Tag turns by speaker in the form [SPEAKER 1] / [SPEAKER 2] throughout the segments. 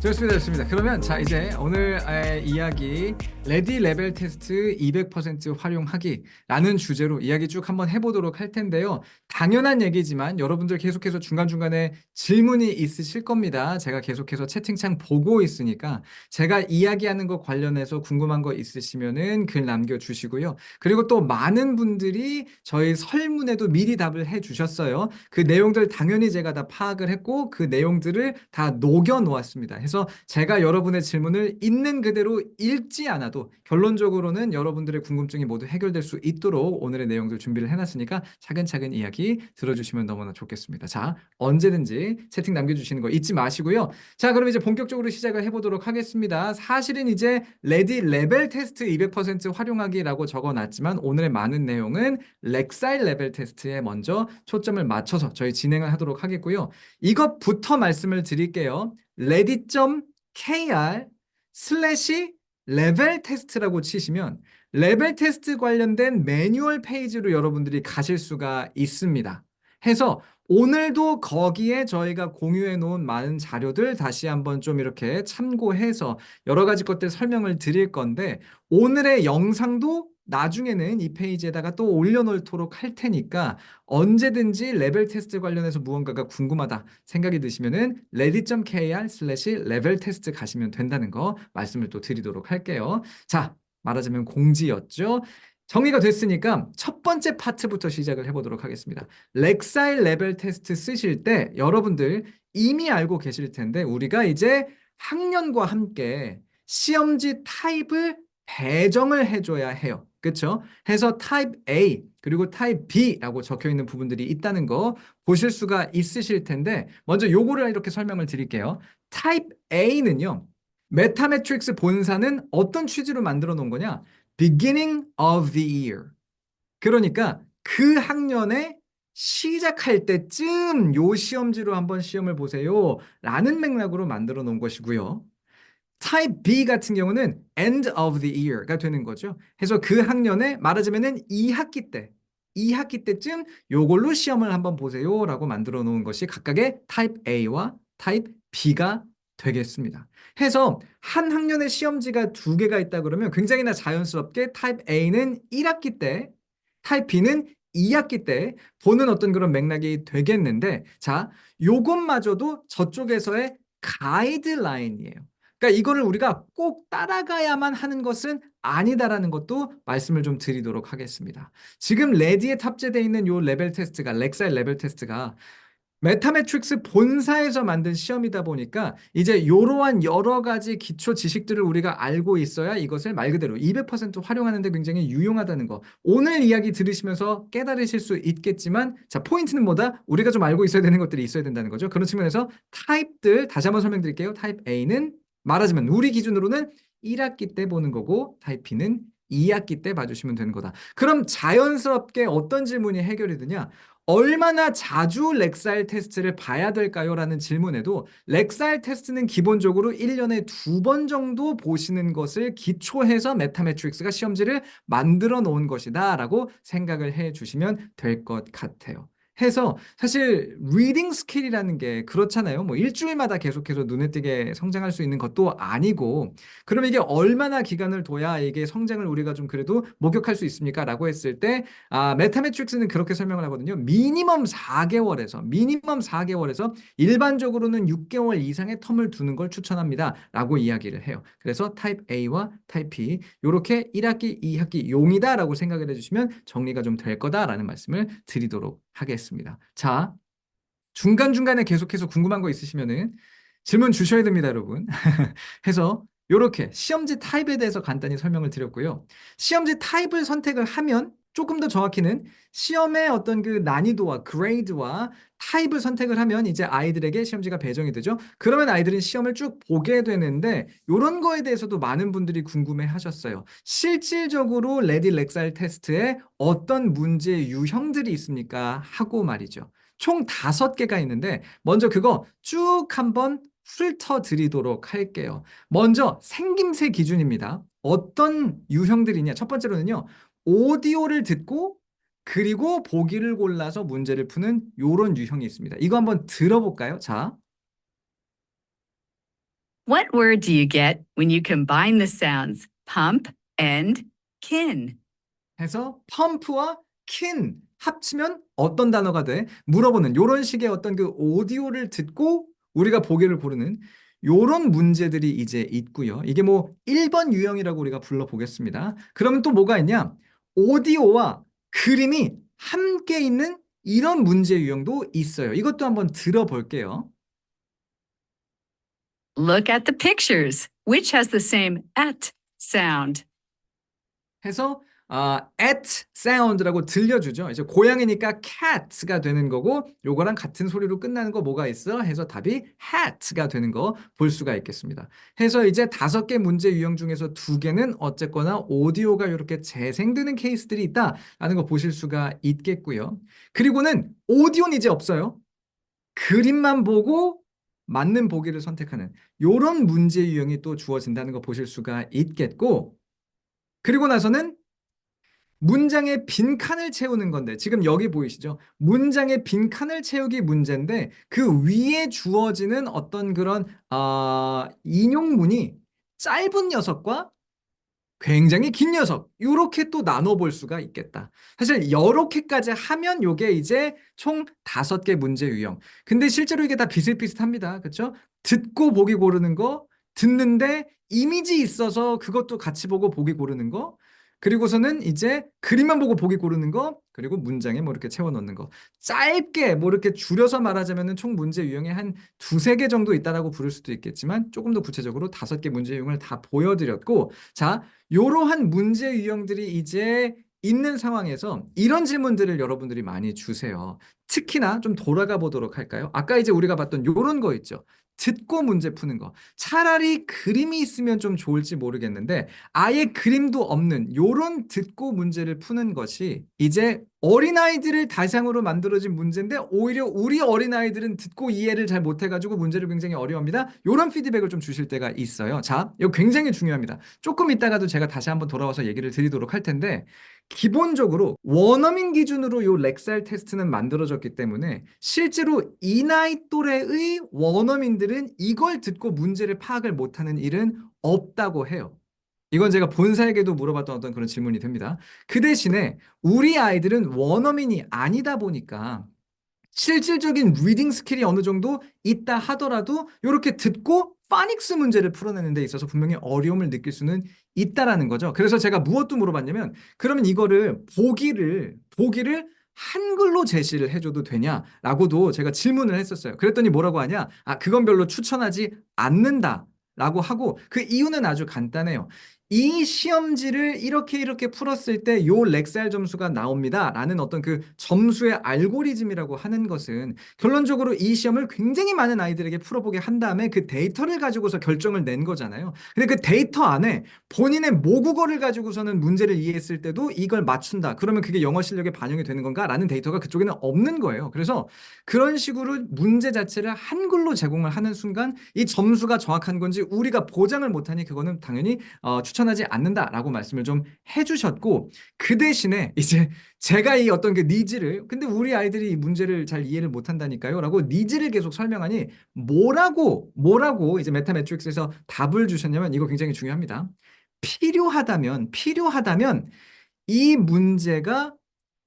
[SPEAKER 1] 좋습니다, 좋습니다. 그러면 자 이제 오늘 이야기 레디 레벨 테스트 200% 활용하기라는 주제로 이야기 쭉 한번 해보도록 할 텐데요. 당연한 얘기지만 여러분들 계속해서 중간중간에 질문이 있으실 겁니다. 제가 계속해서 채팅창 보고 있으니까 제가 이야기하는 것 관련해서 궁금한 거 있으시면은 글 남겨주시고요. 그리고 또 많은 분들이 저희 설문에도 미리 답을 해주셨어요. 그 내용들 당연히 제가 다 파악을 했고 그 내용들을 다 녹여 놓았습니다. 해서 제가 여러분의 질문을 있는 그대로 읽지 않아도 결론적으로는 여러분들의 궁금증이 모두 해결될 수 있도록 오늘의 내용들 준비를 해놨으니까 차근차근 이야기 들어주시면 너무나 좋겠습니다. 자, 언제든지 채팅 남겨주시는 거 잊지 마시고요. 자, 그럼 이제 본격적으로 시작을 해보도록 하겠습니다. 사실은 이제 레디 레벨 테스트 200% 활용하기라고 적어놨지만 오늘의 많은 내용은 렉사일 레벨 테스트에 먼저 초점을 맞춰서 저희 진행을 하도록 하겠고요. 이것부터 말씀을 드릴게요. ready.kr 슬래시 레벨 테스트라고 치시면 레벨 테스트 관련된 매뉴얼 페이지로 여러분들이 가실 수가 있습니다. 해서 오늘도 거기에 저희가 공유해 놓은 많은 자료들 다시 한번 좀 이렇게 참고해서 여러 가지 것들 설명을 드릴 건데 오늘의 영상도 나중에는 이 페이지에다가 또 올려놓도록 할 테니까 언제든지 레벨 테스트 관련해서 무언가가 궁금하다 생각이 드시면은 ready.kr 슬래시 레벨 테스트 가시면 된다는 거 말씀을 또 드리도록 할게요. 자, 말하자면 공지였죠. 정리가 됐으니까 첫 번째 파트부터 시작을 해보도록 하겠습니다. 렉사일 레벨 테스트 쓰실 때 여러분들 이미 알고 계실 텐데 우리가 이제 학년과 함께 시험지 타입을 배정을 해줘야 해요. 그렇죠? 해서 타입 A 그리고 타입 B라고 적혀 있는 부분들이 있다는 거 보실 수가 있으실 텐데 먼저 요거를 이렇게 설명을 드릴게요. 타입 A는요. 메타매트릭스 본사는 어떤 취지로 만들어 놓은 거냐? Beginning of the year. 그러니까 그 학년에 시작할 때쯤 요 시험지로 한번 시험을 보세요 라는 맥락으로 만들어 놓은 것이고요. 타입 B 같은 경우는 end of the year가 되는 거죠. 그래서 그 학년에 말하자면은 2학기 때, 2학기 때쯤 요걸로 시험을 한번 보세요라고 만들어 놓은 것이 각각의 타입 A와 타입 B가 되겠습니다. 해서 한 학년에 시험지가 두 개가 있다 그러면 굉장히나 자연스럽게 타입 A는 1학기 때, 타입 B는 2학기 때 보는 어떤 그런 맥락이 되겠는데 자, 요것마저도 저쪽에서의 가이드라인이에요. 그러니까 이거를 우리가 꼭 따라가야만 하는 것은 아니다라는 것도 말씀을 좀 드리도록 하겠습니다. 지금 레디에 탑재되어 있는 요 레벨 테스트가 렉사일 레벨 테스트가 메타매트릭스 본사에서 만든 시험이다 보니까 이제 이러한 여러 가지 기초 지식들을 우리가 알고 있어야 이것을 말 그대로 200% 활용하는 데 굉장히 유용하다는 거. 오늘 이야기 들으시면서 깨달으실 수 있겠지만 자, 포인트는 뭐다? 우리가 좀 알고 있어야 되는 것들이 있어야 된다는 거죠. 그런 측면에서 타입들 다시 한번 설명드릴게요. 타입 A는 말하자면 우리 기준으로는 1학기 때 보는 거고 타입 B는 2학기 때 봐주시면 되는 거다. 그럼 자연스럽게 어떤 질문이 해결이 되냐? 얼마나 자주 렉사일 테스트를 봐야 될까요? 라는 질문에도 렉사일 테스트는 기본적으로 1년에 2번 정도 보시는 것을 기초해서 메타매트릭스가 시험지를 만들어 놓은 것이다 라고 생각을 해 주시면 될 것 같아요. 해서 사실 리딩 스킬이라는 게 그렇잖아요. 뭐 일주일마다 계속해서 눈에 띄게 성장할 수 있는 것도 아니고 그럼 이게 얼마나 기간을 둬야 이게 성장을 우리가 좀 그래도 목격할 수 있습니까? 라고 했을 때 메타매트릭스는 그렇게 설명을 하거든요. 미니멈 4개월에서 일반적으로는 6개월 이상의 텀을 두는 걸 추천합니다. 라고 이야기를 해요. 그래서 타입 A와 타입 B 이렇게 1학기, 2학기 용이다라고 생각을 해주시면 정리가 좀 될 거다라는 말씀을 드리도록 하겠습니다. 자, 중간중간에 계속해서 궁금한 거 있으시면은 질문 주셔야 됩니다, 여러분. 해서 이렇게 시험지 타입에 대해서 간단히 설명을 드렸고요. 시험지 타입을 선택을 하면 조금 더 정확히는 시험의 어떤 그 난이도와 그레이드와 타입을 선택을 하면 이제 아이들에게 시험지가 배정이 되죠. 그러면 아이들은 시험을 쭉 보게 되는데 이런 거에 대해서도 많은 분들이 궁금해 하셨어요. 실질적으로 레디 렉사일 테스트에 어떤 문제 유형들이 있습니까? 하고 말이죠. 총 5개가 있는데 먼저 그거 쭉 한번 훑어 드리도록 할게요. 먼저 생김새 기준입니다. 어떤 유형들이냐? 첫 번째로는요. 오디오를 듣고 그리고 보기를 골라서 문제를 푸는 요런 유형이 있습니다. 이거 한번 들어볼까요? 자,
[SPEAKER 2] What word do you get when you combine the sounds pump and kin?
[SPEAKER 1] 해서 펌프와 킨 합치면 어떤 단어가 돼? 물어보는 요런 식의 어떤 그 오디오를 듣고 우리가 보기를 고르는 요런 문제들이 이제 있고요. 이게 뭐 1번 유형이라고 우리가 불러보겠습니다. 그러면 또 뭐가 있냐? 오디오와 그림이 함께 있는 이런 문제 유형도 있어요. 이것도 한번 들어볼게요.
[SPEAKER 2] Look at the pictures. Which has the same at sound?
[SPEAKER 1] 해서 at sound라고 들려주죠. 이제 고양이니까 cat가 되는 거고 요거랑 같은 소리로 끝나는 거 뭐가 있어? 해서 답이 hat가 되는 거 볼 수가 있겠습니다. 해서 이제 5개 문제 유형 중에서 2개는 어쨌거나 오디오가 이렇게 재생되는 케이스들이 있다라는 거 보실 수가 있겠고요. 그리고는 오디오는 이제 없어요. 그림만 보고 맞는 보기를 선택하는 요런 문제 유형이 또 주어진다는 거 보실 수가 있겠고, 그리고 나서는 문장의 빈칸을 채우는 건데 지금 여기 보이시죠? 문장의 빈칸을 채우기 문제인데 그 위에 주어지는 어떤 그런 인용문이 짧은 녀석과 굉장히 긴 녀석 이렇게 또 나눠볼 수가 있겠다. 사실 이렇게까지 하면 요게 이제 총 5개 문제 유형. 근데 실제로 이게 다 비슷비슷합니다. 그렇죠? 듣고 보기 고르는 거, 듣는데 이미지 있어서 그것도 같이 보고 보기 고르는 거, 그리고서는 이제 그림만 보고 보기 고르는 거, 그리고 문장에 뭐 이렇게 채워 넣는 거. 짧게 뭐 이렇게 줄여서 말하자면은 총 문제 유형이 한 2~3개 정도 있다라고 부를 수도 있겠지만 조금 더 구체적으로 5개 문제 유형을 다 보여드렸고, 자, 이러한 문제 유형들이 이제 있는 상황에서 이런 질문들을 여러분들이 많이 주세요. 특히나 좀 돌아가 보도록 할까요? 아까 이제 우리가 봤던 이런 거 있죠. 듣고 문제 푸는 거. 차라리 그림이 있으면 좀 좋을지 모르겠는데 아예 그림도 없는 요런 듣고 문제를 푸는 것이 이제 어린아이들을 대상으로 만들어진 문제인데 오히려 우리 어린아이들은 듣고 이해를 잘 못해가지고 문제를 굉장히 어려워합니다. 요런 피드백을 좀 주실 때가 있어요. 자, 이거 굉장히 중요합니다. 조금 있다가도 제가 다시 한번 돌아와서 얘기를 드리도록 할 텐데, 기본적으로 원어민 기준으로 요 렉살 테스트는 만들어졌기 때문에 실제로 이 나이 또래의 원어민들은 이걸 듣고 문제를 파악을 못하는 일은 없다고 해요. 이건 제가 본사에게도 물어봤던 어떤 그런 질문이 됩니다. 그 대신에 우리 아이들은 원어민이 아니다 보니까 실질적인 리딩 스킬이 어느 정도 있다 하더라도 이렇게 듣고 파닉스 문제를 풀어내는 데 있어서 분명히 어려움을 느낄 수는 있다라는 거죠. 그래서 제가 무엇도 물어봤냐면 그러면 이거를 보기를 한글로 제시를 해줘도 되냐라고도 제가 질문을 했었어요. 그랬더니 뭐라고 하냐? 그건 별로 추천하지 않는다라고 하고, 그 이유는 아주 간단해요. 이 시험지를 이렇게 풀었을 때 요 렉살 점수가 나옵니다 라는 어떤 그 점수의 알고리즘이라고 하는 것은 결론적으로 이 시험을 굉장히 많은 아이들에게 풀어보게 한 다음에 그 데이터를 가지고서 결정을 낸 거잖아요. 근데 그 데이터 안에 본인의 모국어를 가지고서는 문제를 이해했을 때도 이걸 맞춘다, 그러면 그게 영어 실력에 반영이 되는 건가 라는 데이터가 그쪽에는 없는 거예요. 그래서 그런 식으로 문제 자체를 한글로 제공을 하는 순간 이 점수가 정확한 건지 우리가 보장을 못하니 그거는 당연히 추천하지 않는다라고 말씀을 좀 해주셨고, 그 대신에 이제 제가 이 어떤 그 니즈를, 근데 우리 아이들이 이 문제를 잘 이해를 못한다니까요 라고 니즈를 계속 설명하니 뭐라고 이제 메타 매트릭스에서 답을 주셨냐면, 이거 굉장히 중요합니다. 필요하다면 이 문제가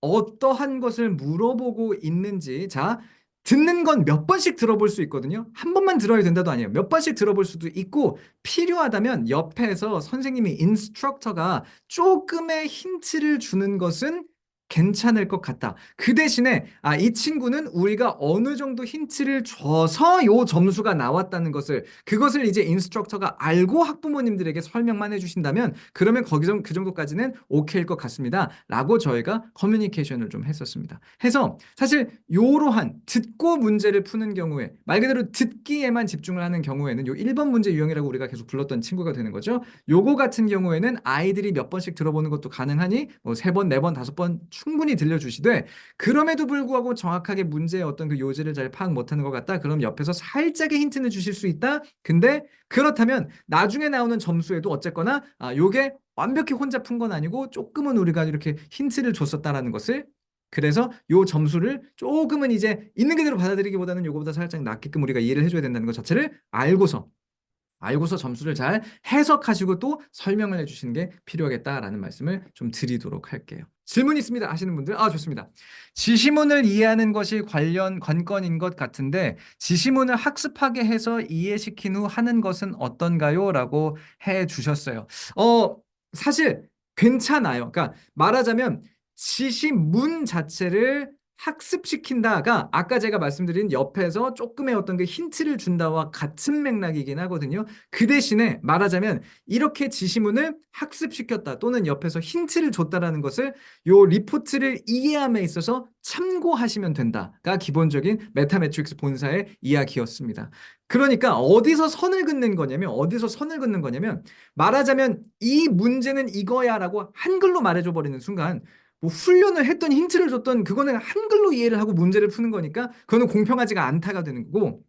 [SPEAKER 1] 어떠한 것을 물어보고 있는지, 자, 듣는 건 몇 번씩 들어볼 수 있거든요. 한 번만 들어야 된다도 아니에요. 몇 번씩 들어볼 수도 있고, 필요하다면 옆에서 선생님이 인스트럭터가 조금의 힌트를 주는 것은 괜찮을 것 같다. 그 대신에 이 친구는 우리가 어느 정도 힌트를 줘서 요 점수가 나왔다는 것을, 그것을 이제 인스트럭터가 알고 학부모님들에게 설명만 해주신다면 그러면 거기서 그 정도까지는 오케이일 것 같습니다 라고 저희가 커뮤니케이션을 좀 했었습니다. 해서 사실 요러한 듣고 문제를 푸는 경우에, 말 그대로 듣기에만 집중을 하는 경우에는 요 1번 문제 유형이라고 우리가 계속 불렀던 친구가 되는 거죠. 요거 같은 경우에는 아이들이 몇 번씩 들어보는 것도 가능하니 뭐 3번, 4번, 5번 충분히 들려주시되, 그럼에도 불구하고 정확하게 문제의 어떤 그 요지를 잘 파악 못하는 것 같다, 그럼 옆에서 살짝의 힌트는 주실 수 있다. 근데 그렇다면 나중에 나오는 점수에도 어쨌거나 요게 완벽히 혼자 푼 건 아니고 조금은 우리가 이렇게 힌트를 줬었다라는 것을, 그래서 요 점수를 조금은 이제 있는 그대로 받아들이기보다는 요거보다 살짝 낮게끔 우리가 이해를 해줘야 된다는 것 자체를 알고서 알고서 점수를 잘 해석하시고 또 설명을 해주시는 게 필요하겠다라는 말씀을 좀 드리도록 할게요. 질문 있습니다 하시는 분들, 좋습니다. 지시문을 이해하는 것이 관건인 것 같은데 지시문을 학습하게 해서 이해시킨 후 하는 것은 어떤가요? 라고 해 주셨어요. 사실 괜찮아요. 그러니까 말하자면 지시문 자체를 학습시킨다가 아까 제가 말씀드린 옆에서 조금의 어떤 그 힌트를 준다와 같은 맥락이긴 하거든요. 그 대신에 말하자면 이렇게 지시문을 학습시켰다 또는 옆에서 힌트를 줬다라는 것을 요 리포트를 이해함에 있어서 참고하시면 된다가 기본적인 메타매트릭스 본사의 이야기였습니다. 그러니까 어디서 선을 긋는 거냐면 말하자면 이 문제는 이거야라고 한글로 말해줘 버리는 순간 뭐 훈련을 했던 힌트를 줬던 그거는 한글로 이해를 하고 문제를 푸는 거니까 그거는 공평하지가 않다가 되는 거고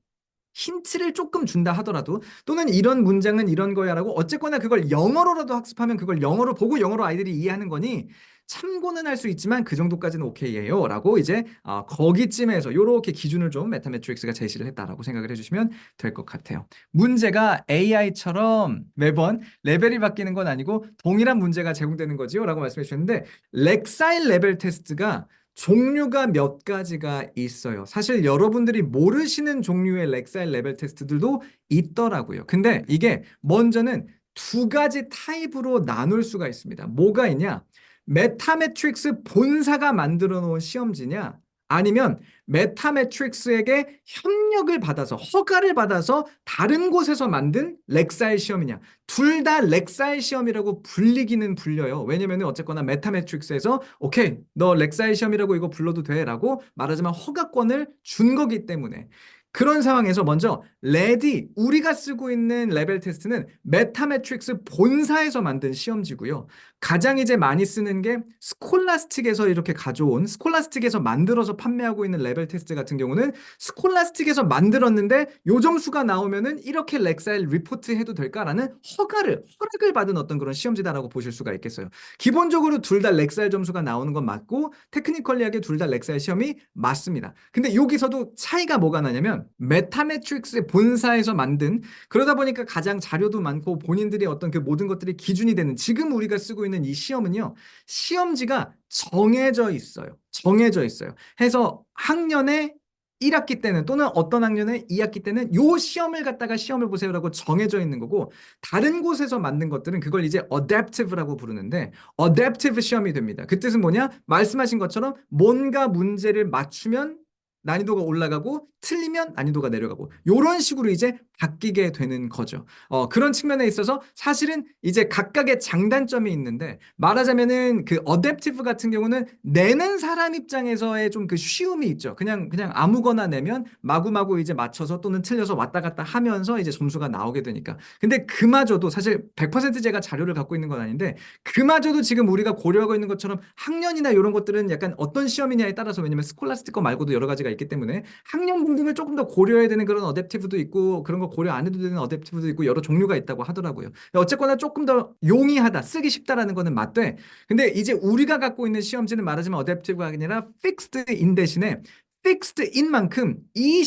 [SPEAKER 1] 힌트를 조금 준다 하더라도 또는 이런 문장은 이런 거야라고 어쨌거나 그걸 영어로라도 학습하면 그걸 영어로 보고 영어로 아이들이 이해하는 거니 참고는 할 수 있지만 그 정도까지는 오케이예요 라고 이제 거기쯤에서 이렇게 기준을 좀 메타매트릭스가 제시를 했다라고 생각을 해주시면 될 것 같아요. 문제가 AI처럼 매번 레벨이 바뀌는 건 아니고 동일한 문제가 제공되는 거지요 라고 말씀해 주셨는데 렉사일 레벨 테스트가 종류가 몇 가지가 있어요. 사실 여러분들이 모르시는 종류의 렉사일 레벨 테스트들도 있더라고요. 근데 이게 먼저는 두 가지 타입으로 나눌 수가 있습니다. 뭐가 있냐? 메타매트릭스 본사가 만들어 놓은 시험지냐? 아니면 메타매트릭스에게 협력을 받아서 허가를 받아서 다른 곳에서 만든 렉사일 시험이냐? 둘 다 렉사일 시험이라고 불리기는 불려요. 왜냐면은 어쨌거나 메타매트릭스에서 오케이, 너 렉사일 시험이라고 이거 불러도 돼라고 말하자면 허가권을 준 거기 때문에 그런 상황에서 먼저 레디 우리가 쓰고 있는 레벨 테스트는 메타매트릭스 본사에서 만든 시험지고요. 가장 이제 많이 쓰는 게 스콜라스틱에서 이렇게 가져온 스콜라스틱에서 만들어서 판매하고 있는 레벨 테스트 같은 경우는 스콜라스틱에서 만들었는데 요 점수가 나오면은 이렇게 렉사일 리포트 해도 될까라는 허락을 받은 어떤 그런 시험지다라고 보실 수가 있겠어요. 기본적으로 둘 다 렉사일 점수가 나오는 건 맞고 테크니컬리하게 둘 다 렉사일 시험이 맞습니다. 근데 여기서도 차이가 뭐가 나냐면 메타매트릭스의 본사에서 만든 그러다 보니까 가장 자료도 많고 본인들의 어떤 그 모든 것들이 기준이 되는 지금 우리가 쓰고 있는 이 시험은요. 시험지가 정해져 있어요. 정해져 있어요. 해서 학년에 1학기 때는 또는 어떤 학년에 2학기 때는 요 시험을 갖다가 시험을 보세요라고 정해져 있는 거고 다른 곳에서 만든 것들은 그걸 이제 adaptive라고 부르는데 adaptive 시험이 됩니다. 그 뜻은 뭐냐? 말씀하신 것처럼 뭔가 문제를 맞추면 난이도가 올라가고 틀리면 난이도가 내려가고 이런 식으로 이제 바뀌게 되는 거죠. 그런 측면에 있어서 사실은 이제 각각의 장단점이 있는데 말하자면은 그 어댑티브 같은 경우는 내는 사람 입장에서의 좀 그 쉬움이 있죠. 그냥 아무거나 내면 마구마구 이제 맞춰서 또는 틀려서 왔다 갔다 하면서 이제 점수가 나오게 되니까. 근데 그마저도 사실 100% 제가 자료를 갖고 있는 건 아닌데 그마저도 지금 우리가 고려하고 있는 것처럼 학년이나 이런 것들은 약간 어떤 시험이냐에 따라서 왜냐면 스콜라스틱 거 말고도 여러 가지가 있기 때문에 학년 분등을 조금 더 고려해야 되는 그런 어댑티브도 있고 그런 거 고려 안 해도 되는 어댑티브도 있고 여러 종류가 있다고 하더라고요. 어쨌거나 조금 더 용이하다, 쓰기 쉽다라는 거는 맞대. 근데 이제 우리가 갖고 있는 시험지는 말하자면 어댑티브가 아니라 픽스드인 대신에 픽스드인 만큼 이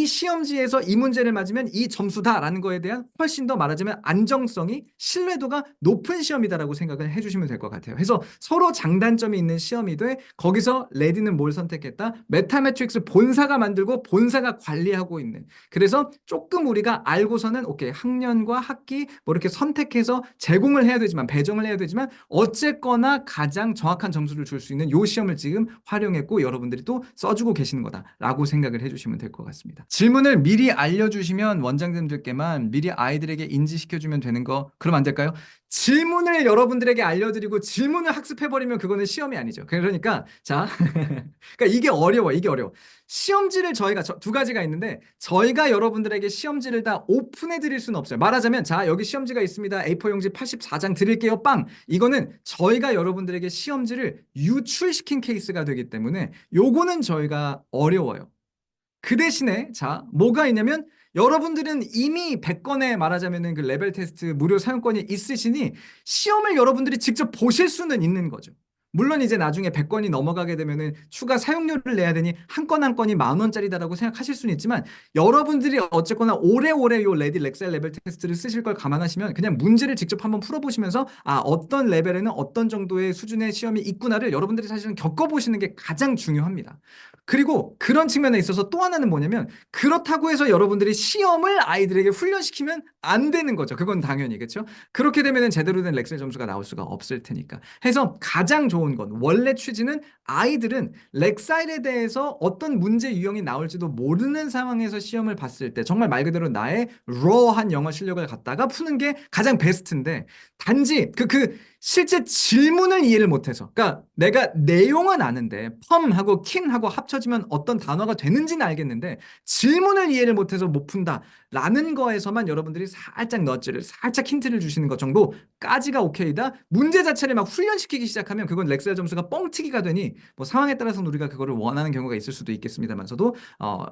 [SPEAKER 1] 시험지에서 이 문제를 맞으면 이 점수다라는 거에 대한 훨씬 더 말하자면 안정성이 신뢰도가 높은 시험이다라고 생각을 해주시면 될 것 같아요. 그래서 서로 장단점이 있는 시험이 돼 거기서 레디는 뭘 선택했다? 메타매트릭스 본사가 만들고 본사가 관리하고 있는 그래서 조금 우리가 알고서는 오케이 학년과 학기 뭐 이렇게 선택해서 제공을 해야 되지만 배정을 해야 되지만 어쨌거나 가장 정확한 점수를 줄 수 있는 요 시험을 지금 활용했고 여러분들이 또 써주고 계시는 거다라고 생각을 해주시면 될 것 같습니다. 질문을 미리 알려주시면 원장님들께만 미리 아이들에게 인지시켜주면 되는 거 그럼 안 될까요? 질문을 여러분들에게 알려드리고 질문을 학습해버리면 그거는 시험이 아니죠. 그러니까 자 그러니까 이게 어려워. 시험지를 저희가 두 가지가 있는데 저희가 여러분들에게 시험지를 다 오픈해 드릴 수는 없어요. 말하자면 자 여기 시험지가 있습니다. A4 용지 84장 드릴게요. 빵. 이거는 저희가 여러분들에게 시험지를 유출시킨 케이스가 되기 때문에 요거는 저희가 어려워요. 그 대신에 자 뭐가 있냐면 여러분들은 이미 100건의 말하자면은 그 레벨 테스트 무료 사용권이 있으시니 시험을 여러분들이 직접 보실 수는 있는 거죠. 물론 이제 나중에 100건이 넘어가게 되면은 추가 사용료를 내야 되니 한 건 한 건이 10,000원짜리다라고 생각하실 수는 있지만 여러분들이 어쨌거나 오래오래 요 레디 렉사일 레벨 테스트를 쓰실 걸 감안하시면 그냥 문제를 직접 한번 풀어보시면서 아, 어떤 레벨에는 어떤 정도의 수준의 시험이 있구나를 여러분들이 사실은 겪어보시는 게 가장 중요합니다. 그리고 그런 측면에 있어서 또 하나는 뭐냐면 그렇다고 해서 여러분들이 시험을 아이들에게 훈련시키면 안 되는 거죠. 그건 당연히 그렇죠. 그렇게 되면은 제대로 된 렉셀 점수가 나올 수가 없을 테니까. 해서 가장 좋은 건 원래 취지는 아이들은 렉사일에 대해서 어떤 문제 유형이 나올지도 모르는 상황에서 시험을 봤을 때 정말 말 그대로 나의 raw한 영어 실력을 갖다가 푸는 게 가장 베스트인데 단지 실제 질문을 이해를 못해서 그러니까 내가 내용은 아는데 펌하고 킨하고 합쳐지면 어떤 단어가 되는지는 알겠는데 질문을 이해를 못해서 못 푼다라는 거에서만 여러분들이 살짝 넛즈를 살짝 힌트를 주시는 것 정도까지가 오케이다. 문제 자체를 막 훈련시키기 시작하면 그건 렉셀 점수가 뻥튀기가 되니 뭐 상황에 따라서는 우리가 그거를 원하는 경우가 있을 수도 있겠습니다만서도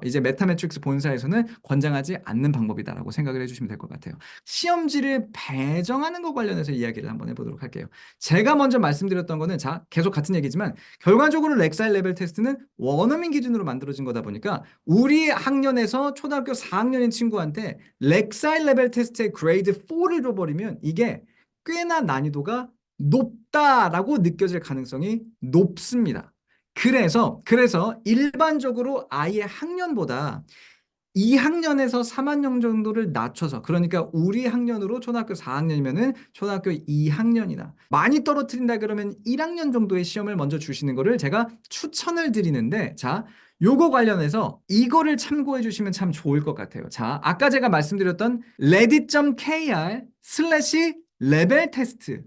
[SPEAKER 1] 이제 메타매트릭스 본사에서는 권장하지 않는 방법이다라고 생각을 해주시면 될 것 같아요. 시험지를 배정하는 것 관련해서 이야기를 한번 해보도록 할게요. 제가 먼저 말씀드렸던 거는 자 계속 같은 얘기지만 결과적으로 렉사일 레벨 테스트는 원어민 기준으로 만들어진 거다 보니까 우리 학년에서 초등학교 4학년인 친구한테 렉사일 레벨 테스트의 그레이드 4를 줘버리면 이게 꽤나 난이도가 높다라고 느껴질 가능성이 높습니다. 그래서 일반적으로 아이의 학년보다 2학년에서 3학년 정도를 낮춰서 그러니까 우리 학년으로 초등학교 4학년이면은 초등학교 2학년이나 많이 떨어뜨린다 그러면 1학년 정도의 시험을 먼저 주시는 거를 제가 추천을 드리는데 자 요거 관련해서 이거를 참고해 주시면 참 좋을 것 같아요. 자, 아까 제가 말씀드렸던 ready.kr 슬래시 레벨 테스트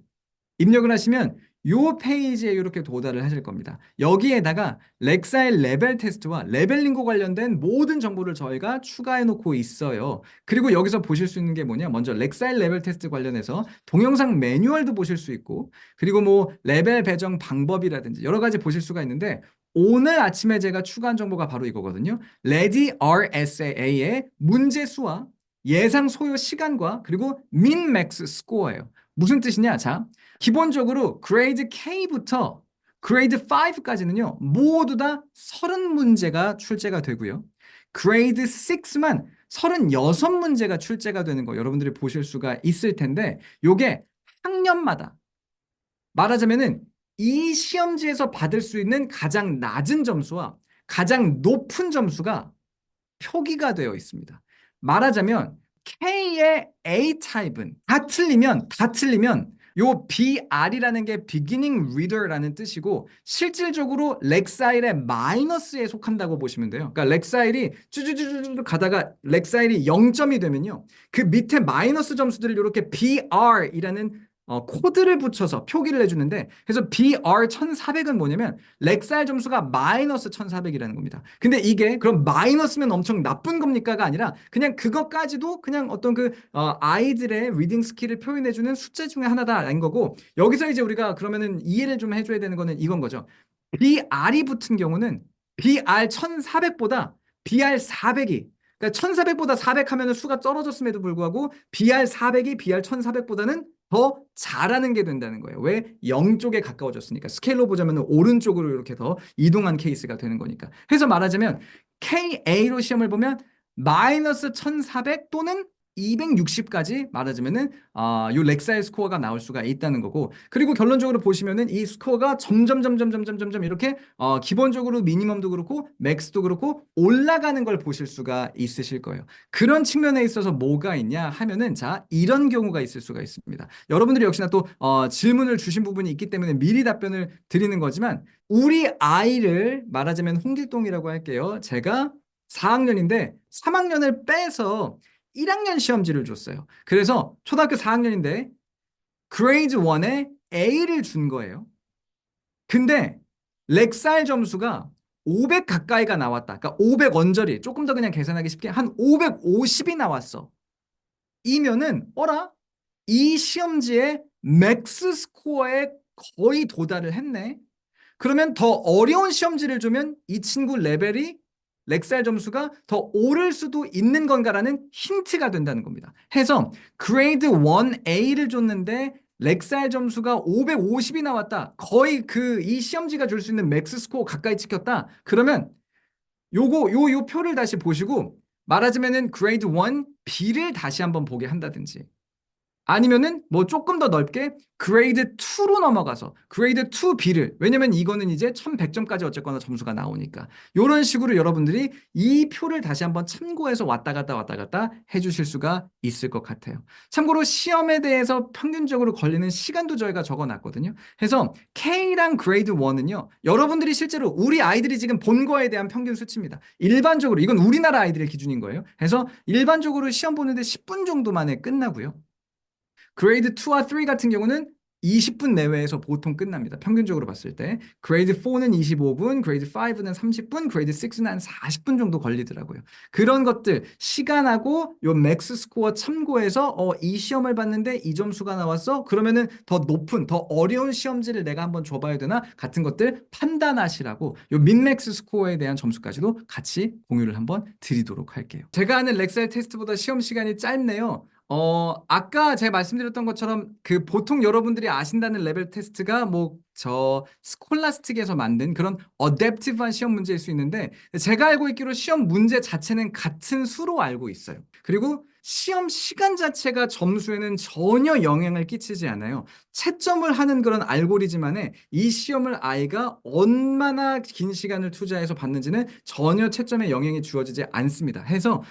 [SPEAKER 1] 입력을 하시면 요 페이지에 이렇게 도달을 하실 겁니다. 여기에다가 렉사일 레벨 테스트와 레벨링과 관련된 모든 정보를 저희가 추가해 놓고 있어요. 그리고 여기서 보실 수 있는 게 뭐냐? 먼저 렉사일 레벨 테스트 관련해서 동영상 매뉴얼도 보실 수 있고 그리고 뭐 레벨 배정 방법이라든지 여러 가지 보실 수가 있는데 오늘 아침에 제가 추가한 정보가 바로 이거거든요. 레디 RSA의 문제 수와 예상 소요 시간과 그리고 민 맥스 스코어예요. 무슨 뜻이냐? 자, 기본적으로 그레이드 K부터 그레이드 5까지는요, 모두 다 30문제가 출제가 되고요. 그레이드 6만 36문제가 출제가 되는 거 여러분들이 보실 수가 있을 텐데, 요게 학년마다 말하자면은 이 시험지에서 받을 수 있는 가장 낮은 점수와 가장 높은 점수가 표기가 되어 있습니다. 말하자면 K의 A 타입은 다 틀리면 요 BR이라는 게 beginning reader라는 뜻이고 실질적으로 렉사일의 마이너스에 속한다고 보시면 돼요. 그러니까 렉사일이 쭈쭈쭈쭈 가다가 렉사일이 0점이 되면요. 그 밑에 마이너스 점수들을 이렇게 BR이라는 코드를 붙여서 표기를 해주는데 그래서 BR 1400은 뭐냐면 렉사일 점수가 마이너스 1400이라는 겁니다. 근데 이게 그럼 마이너스면 엄청 나쁜 겁니까가 아니라 그냥 그것까지도 그냥 어떤 아이들의 리딩 스킬을 표현해주는 숫자 중에 하나다라는 거고 여기서 이제 우리가 그러면은 이해를 좀 해줘야 되는 거는 이건 거죠. BR이 붙은 경우는 BR 1400보다 BR 400이 그러니까 1400보다 400 하면은 수가 떨어졌음에도 불구하고 BR 400이 BR 1400보다는 더 잘하는 게 된다는 거예요. 왜? 0 쪽에 가까워졌으니까. 스케일로 보자면 오른쪽으로 이렇게 더 이동한 케이스가 되는 거니까. 해서 말하자면 KA로 시험을 보면 마이너스 1400 또는 260까지 말하자면은 요 렉사일 스코어가 나올 수가 있다는 거고 그리고 결론적으로 보시면은 이 스코어가 점점 이렇게 기본적으로 미니멈도 그렇고 맥스도 그렇고 올라가는 걸 보실 수가 있으실 거예요. 그런 측면에 있어서 뭐가 있냐 하면은 자 이런 경우가 있을 수가 있습니다. 여러분들이 역시나 또 질문을 주신 부분이 있기 때문에 미리 답변을 드리는 거지만 우리 아이를 말하자면 홍길동이라고 할게요. 제가 4학년인데 3학년을 빼서 1학년 시험지를 줬어요. 그래서 초등학교 4학년인데 그레이드 1에 A를 준 거예요. 근데 렉사일 점수가 500 가까이가 나왔다. 그러니까 500 언저리 조금 더 그냥 계산하기 쉽게 한 550이 나왔어. 이면은 어라? 이 시험지의 맥스 스코어에 거의 도달을 했네. 그러면 더 어려운 시험지를 주면 이 친구 레벨이 렉살 점수가 더 오를 수도 있는 건가라는 힌트가 된다는 겁니다. 해서 그레이드 1A를 줬는데 렉살 점수가 550이 나왔다. 거의 이 시험지가 줄 수 있는 맥스 스코어 가까이 찍혔다. 그러면 요 표를 다시 보시고 말하자면은 그레이드 1 B를 다시 한번 보게 한다든지 아니면은 뭐 조금 더 넓게 그레이드 2로 넘어가서 그레이드 2B를 왜냐면 이거는 이제 1100점까지 어쨌거나 점수가 나오니까 이런 식으로 여러분들이 이 표를 다시 한번 참고해서 왔다 갔다 해주실 수가 있을 것 같아요. 참고로 시험에 대해서 평균적으로 걸리는 시간도 저희가 적어놨거든요. 그래서 K랑 그레이드 1은요. 여러분들이 실제로 우리 아이들이 지금 본 거에 대한 평균 수치입니다. 일반적으로 이건 우리나라 아이들의 기준인 거예요. 그래서 일반적으로 시험 보는데 10분 정도 만에 끝나고요. 그레이드 2와 3 같은 경우는 20분 내외에서 보통 끝납니다. 평균적으로 봤을 때. 그레이드 4는 25분, 그레이드 5는 30분, 그레이드 6는 한 40분 정도 걸리더라고요. 그런 것들, 시간하고 요 맥스 스코어 참고해서 이 시험을 봤는데 이 점수가 나왔어? 그러면은 더 높은, 더 어려운 시험지를 내가 한번 줘봐야 되나? 같은 것들 판단하시라고 요 민맥스 스코어에 대한 점수까지도 같이 공유를 한번 드리도록 할게요. 제가 하는 렉셀 테스트보다 시험 시간이 짧네요. 아까 제가 말씀드렸던 것처럼 보통 여러분들이 아신다는 레벨 테스트가 스콜라스틱에서 만든 그런 어댑티브한 시험 문제일 수 있는데 제가 알고 있기로 시험 문제 자체는 같은 수로 알고 있어요. 그리고 시험 시간 자체가 점수에는 전혀 영향을 끼치지 않아요. 채점을 하는 그런 알고리즘 안에 이 시험을 아이가 얼마나 긴 시간을 투자해서 봤는지는 전혀 채점에 영향이 주어지지 않습니다. 해서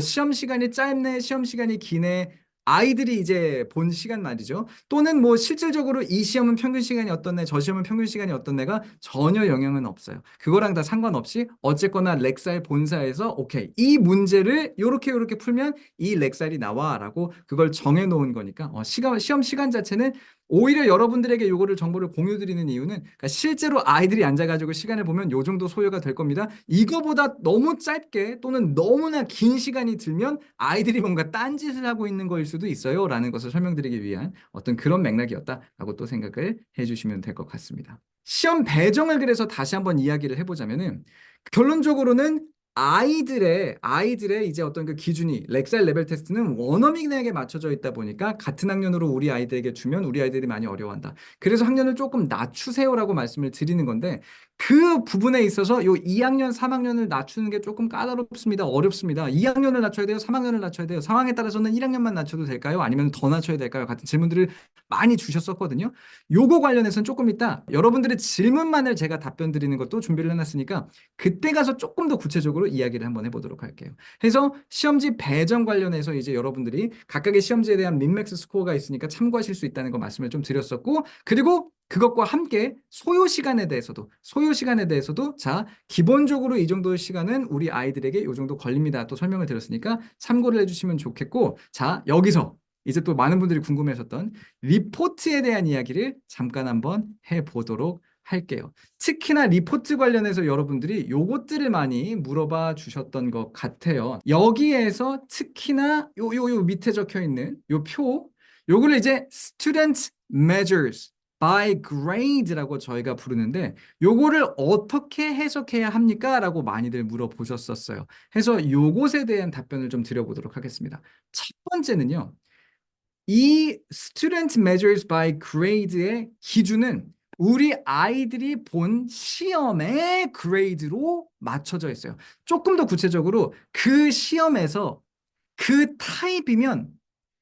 [SPEAKER 1] 시험 시간이 짧네, 시험 시간이 기네, 아이들이 이제 본 시간 말이죠. 또는 실질적으로 이 시험은 평균 시간이 어떻네, 저 시험은 평균 시간이 어떻네가 전혀 영향은 없어요. 그거랑 다 상관없이 어쨌거나 렉사일 본사에서 오케이, 이 문제를 요렇게 풀면 이 렉사일이 나와라고 그걸 정해 놓은 거니까 시험 시간 자체는 오히려 여러분들에게 요거를 정보를 공유 드리는 이유는 그러니까 실제로 아이들이 앉아가지고 시간을 보면 요 정도 소요가 될 겁니다. 이거보다 너무 짧게 또는 너무나 긴 시간이 들면 아이들이 뭔가 딴짓을 하고 있는 거일 수도 있어요 라는 것을 설명드리기 위한 어떤 그런 맥락이었다라고 또 생각을 해주시면 될 것 같습니다. 시험 배정을 그래서 다시 한번 이야기를 해보자면은 결론적으로는 아이들의 이제 어떤 그 기준이 렉살 레벨 테스트는 원어민에게 맞춰져 있다 보니까 같은 학년으로 우리 아이들에게 주면 우리 아이들이 많이 어려워한다. 그래서 학년을 조금 낮추세요라고 말씀을 드리는 건데 그 부분에 있어서 요 2학년, 3학년을 낮추는 게 조금 까다롭습니다. 어렵습니다. 2학년을 낮춰야 돼요? 3학년을 낮춰야 돼요? 상황에 따라서는 1학년만 낮춰도 될까요? 아니면 더 낮춰야 될까요? 같은 질문들을 많이 주셨었거든요. 요거 관련해서는 조금 이따 여러분들의 질문만을 제가 답변 드리는 것도 준비를 해놨으니까 그때 가서 조금 더 구체적으로 이야기를 한번 해보도록 할게요. 그래서 시험지 배정 관련해서 이제 여러분들이 각각의 시험지에 대한 민맥스 스코어가 있으니까 참고하실 수 있다는 거 말씀을 좀 드렸었고, 그리고 그것과 함께 소요 시간에 대해서도 자, 기본적으로 이 정도의 시간은 우리 아이들에게 이 정도 걸립니다. 또 설명을 드렸으니까 참고를 해주시면 좋겠고, 자, 여기서 이제 또 많은 분들이 궁금해하셨던 리포트에 대한 이야기를 잠깐 한번 해보도록 할게요. 특히나 리포트 관련해서 여러분들이 요것들을 많이 물어봐 주셨던 것 같아요. 여기에서 특히나 요 밑에 적혀 있는 요 표, 요거를 이제 student measures by grade라고 저희가 부르는데 요거를 어떻게 해석해야 합니까? 라고 많이들 물어보셨었어요. 그래서 요것에 대한 답변을 좀 드려보도록 하겠습니다. 첫 번째는요. 이 student measures by grade의 기준은 우리 아이들이 본 시험의 그레이드로 맞춰져 있어요. 조금 더 구체적으로 그 시험에서 그 타입이면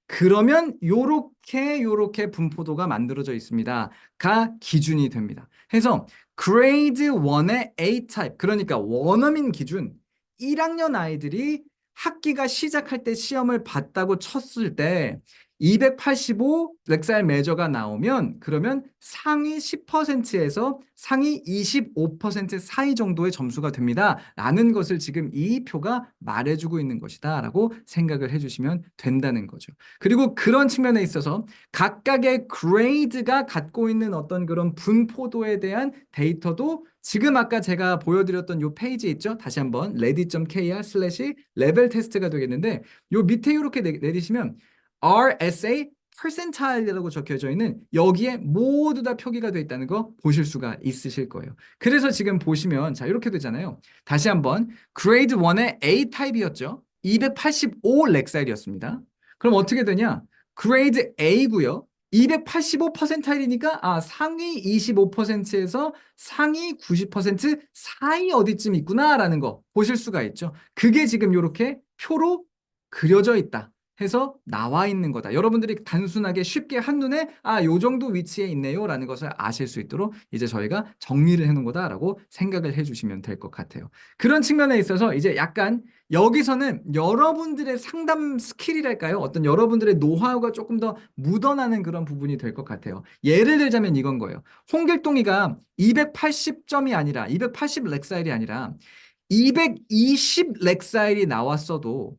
[SPEAKER 1] 그러면 요렇게 분포도가 만들어져 있습니다가 기준이 됩니다. 그래서 그레이드 1의 A 타입, 그러니까 원어민 기준 1학년 아이들이 학기가 시작할 때 시험을 봤다고 쳤을 때 285 렉살 메저가 나오면 그러면 상위 10%에서 상위 25% 사이 정도의 점수가 됩니다. 라는 것을 지금 이 표가 말해주고 있는 것이다 라고 생각을 해주시면 된다는 거죠. 그리고 그런 측면에 있어서 각각의 그레이드가 갖고 있는 어떤 그런 분포도에 대한 데이터도 지금 아까 제가 보여드렸던 요 페이지 있죠? 다시 한번 ready.kr/레벨 테스트가 되겠는데 요 밑에 이렇게 내리시면 RSA percentile이라고 적혀져 있는 여기에 모두 다 표기가 되어 있다는 거 보실 수가 있으실 거예요. 그래서 지금 보시면 자 이렇게 되잖아요. 다시 한번 그레이드 1의 A 타입이었죠. 285 렉살이었습니다. 그럼 어떻게 되냐? 그레이드 A고요. 285%일이니까 상위 25%에서 상위 90% 사이 어디쯤 있구나라는 거 보실 수가 있죠. 그게 지금 이렇게 표로 그려져 있다 해서 나와 있는 거다. 여러분들이 단순하게 쉽게 한눈에 요 정도 위치에 있네요라는 것을 아실 수 있도록 이제 저희가 정리를 해놓은 거다라고 생각을 해주시면 될 것 같아요. 그런 측면에 있어서 이제 약간 여기서는 여러분들의 상담 스킬이랄까요? 어떤 여러분들의 노하우가 조금 더 묻어나는 그런 부분이 될 것 같아요. 예를 들자면 이건 거예요. 홍길동이가 280점이 아니라 280 렉사일이 아니라 220 렉사일이 나왔어도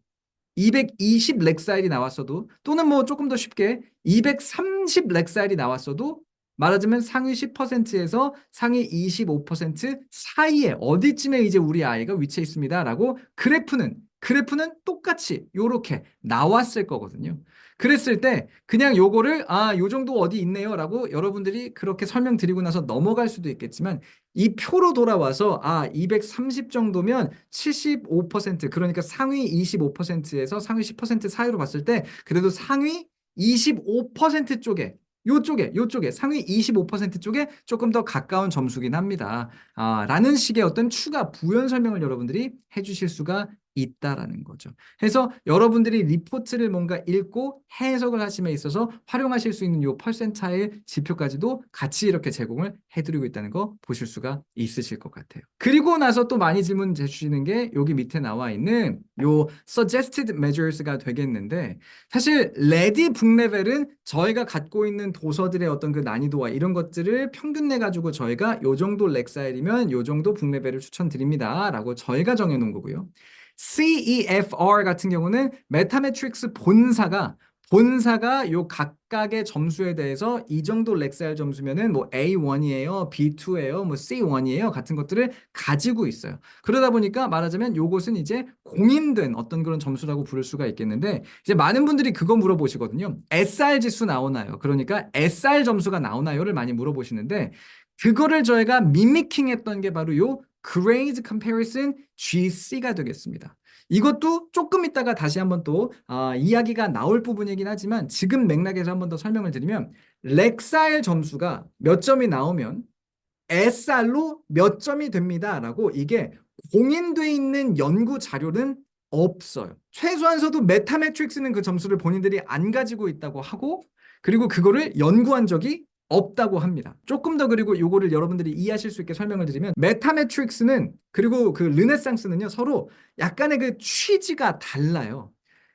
[SPEAKER 1] 220 렉사일이 나왔어도 또는 뭐 조금 더 쉽게 230 렉사일이 나왔어도 말하자면 상위 10%에서 상위 25% 사이에 어디쯤에 이제 우리 아이가 위치해 있습니다라고 그래프는 똑같이 요렇게 나왔을 거거든요. 그랬을 때 그냥 요거를 요 정도 어디 있네요라고 여러분들이 그렇게 설명드리고 나서 넘어갈 수도 있겠지만 이 표로 돌아와서 230 정도면 75% 그러니까 상위 25%에서 상위 10% 사이로 봤을 때 그래도 상위 25% 쪽에 요쪽에 상위 25% 쪽에 조금 더 가까운 점수긴 합니다. 라는 식의 어떤 추가 부연 설명을 여러분들이 해주실 수가 있다라는 거죠. 해서 여러분들이 리포트를 뭔가 읽고 해석을 하심에 있어서 활용하실 수 있는 요 퍼센타일 지표까지도 같이 이렇게 제공을 해드리고 있다는 거 보실 수가 있으실 것 같아요. 그리고 나서 또 많이 질문 주시는 게 여기 밑에 나와 있는 요 suggested measures가 되겠는데 사실 레디 북레벨은 저희가 갖고 있는 도서들의 어떤 그 난이도와 이런 것들을 평균 내 가지고 저희가 요 정도 렉사일이면 요 정도 북레벨을 추천드립니다 라고 저희가 정해놓은 거고요. CEFR 같은 경우는 메타매트릭스 본사가 요 각각의 점수에 대해서 이 정도 렉사일 점수면은 뭐 A1이에요, B2예요, 뭐 C1이에요 같은 것들을 가지고 있어요. 그러다 보니까 말하자면 요것은 이제 공인된 어떤 그런 점수라고 부를 수가 있겠는데 이제 많은 분들이 그거 물어보시거든요. SR 지수 나오나요? 그러니까 SR 점수가 나오나요를 많이 물어보시는데 그거를 저희가 미미킹 했던 게 바로 요 Grade Comparison GC가 되겠습니다. 이것도 조금 있다가 다시 한번 또 이야기가 나올 부분이긴 하지만 지금 맥락에서 한번 더 설명을 드리면 렉사일 점수가 몇 점이 나오면 SR로 몇 점이 됩니다라고 이게 공인돼 있는 연구 자료는 없어요. 최소한서도 메타매트릭스는 그 점수를 본인들이 안 가지고 있다고 하고 그리고 그거를 연구한 적이 없다고 합니다. 조금 더 그리고 요거를 여러분들이 이해하실 수 있게 설명을 드리면 메타매트릭스는 그리고 그 르네상스는요 서로 약간의 그 취지가 달라요.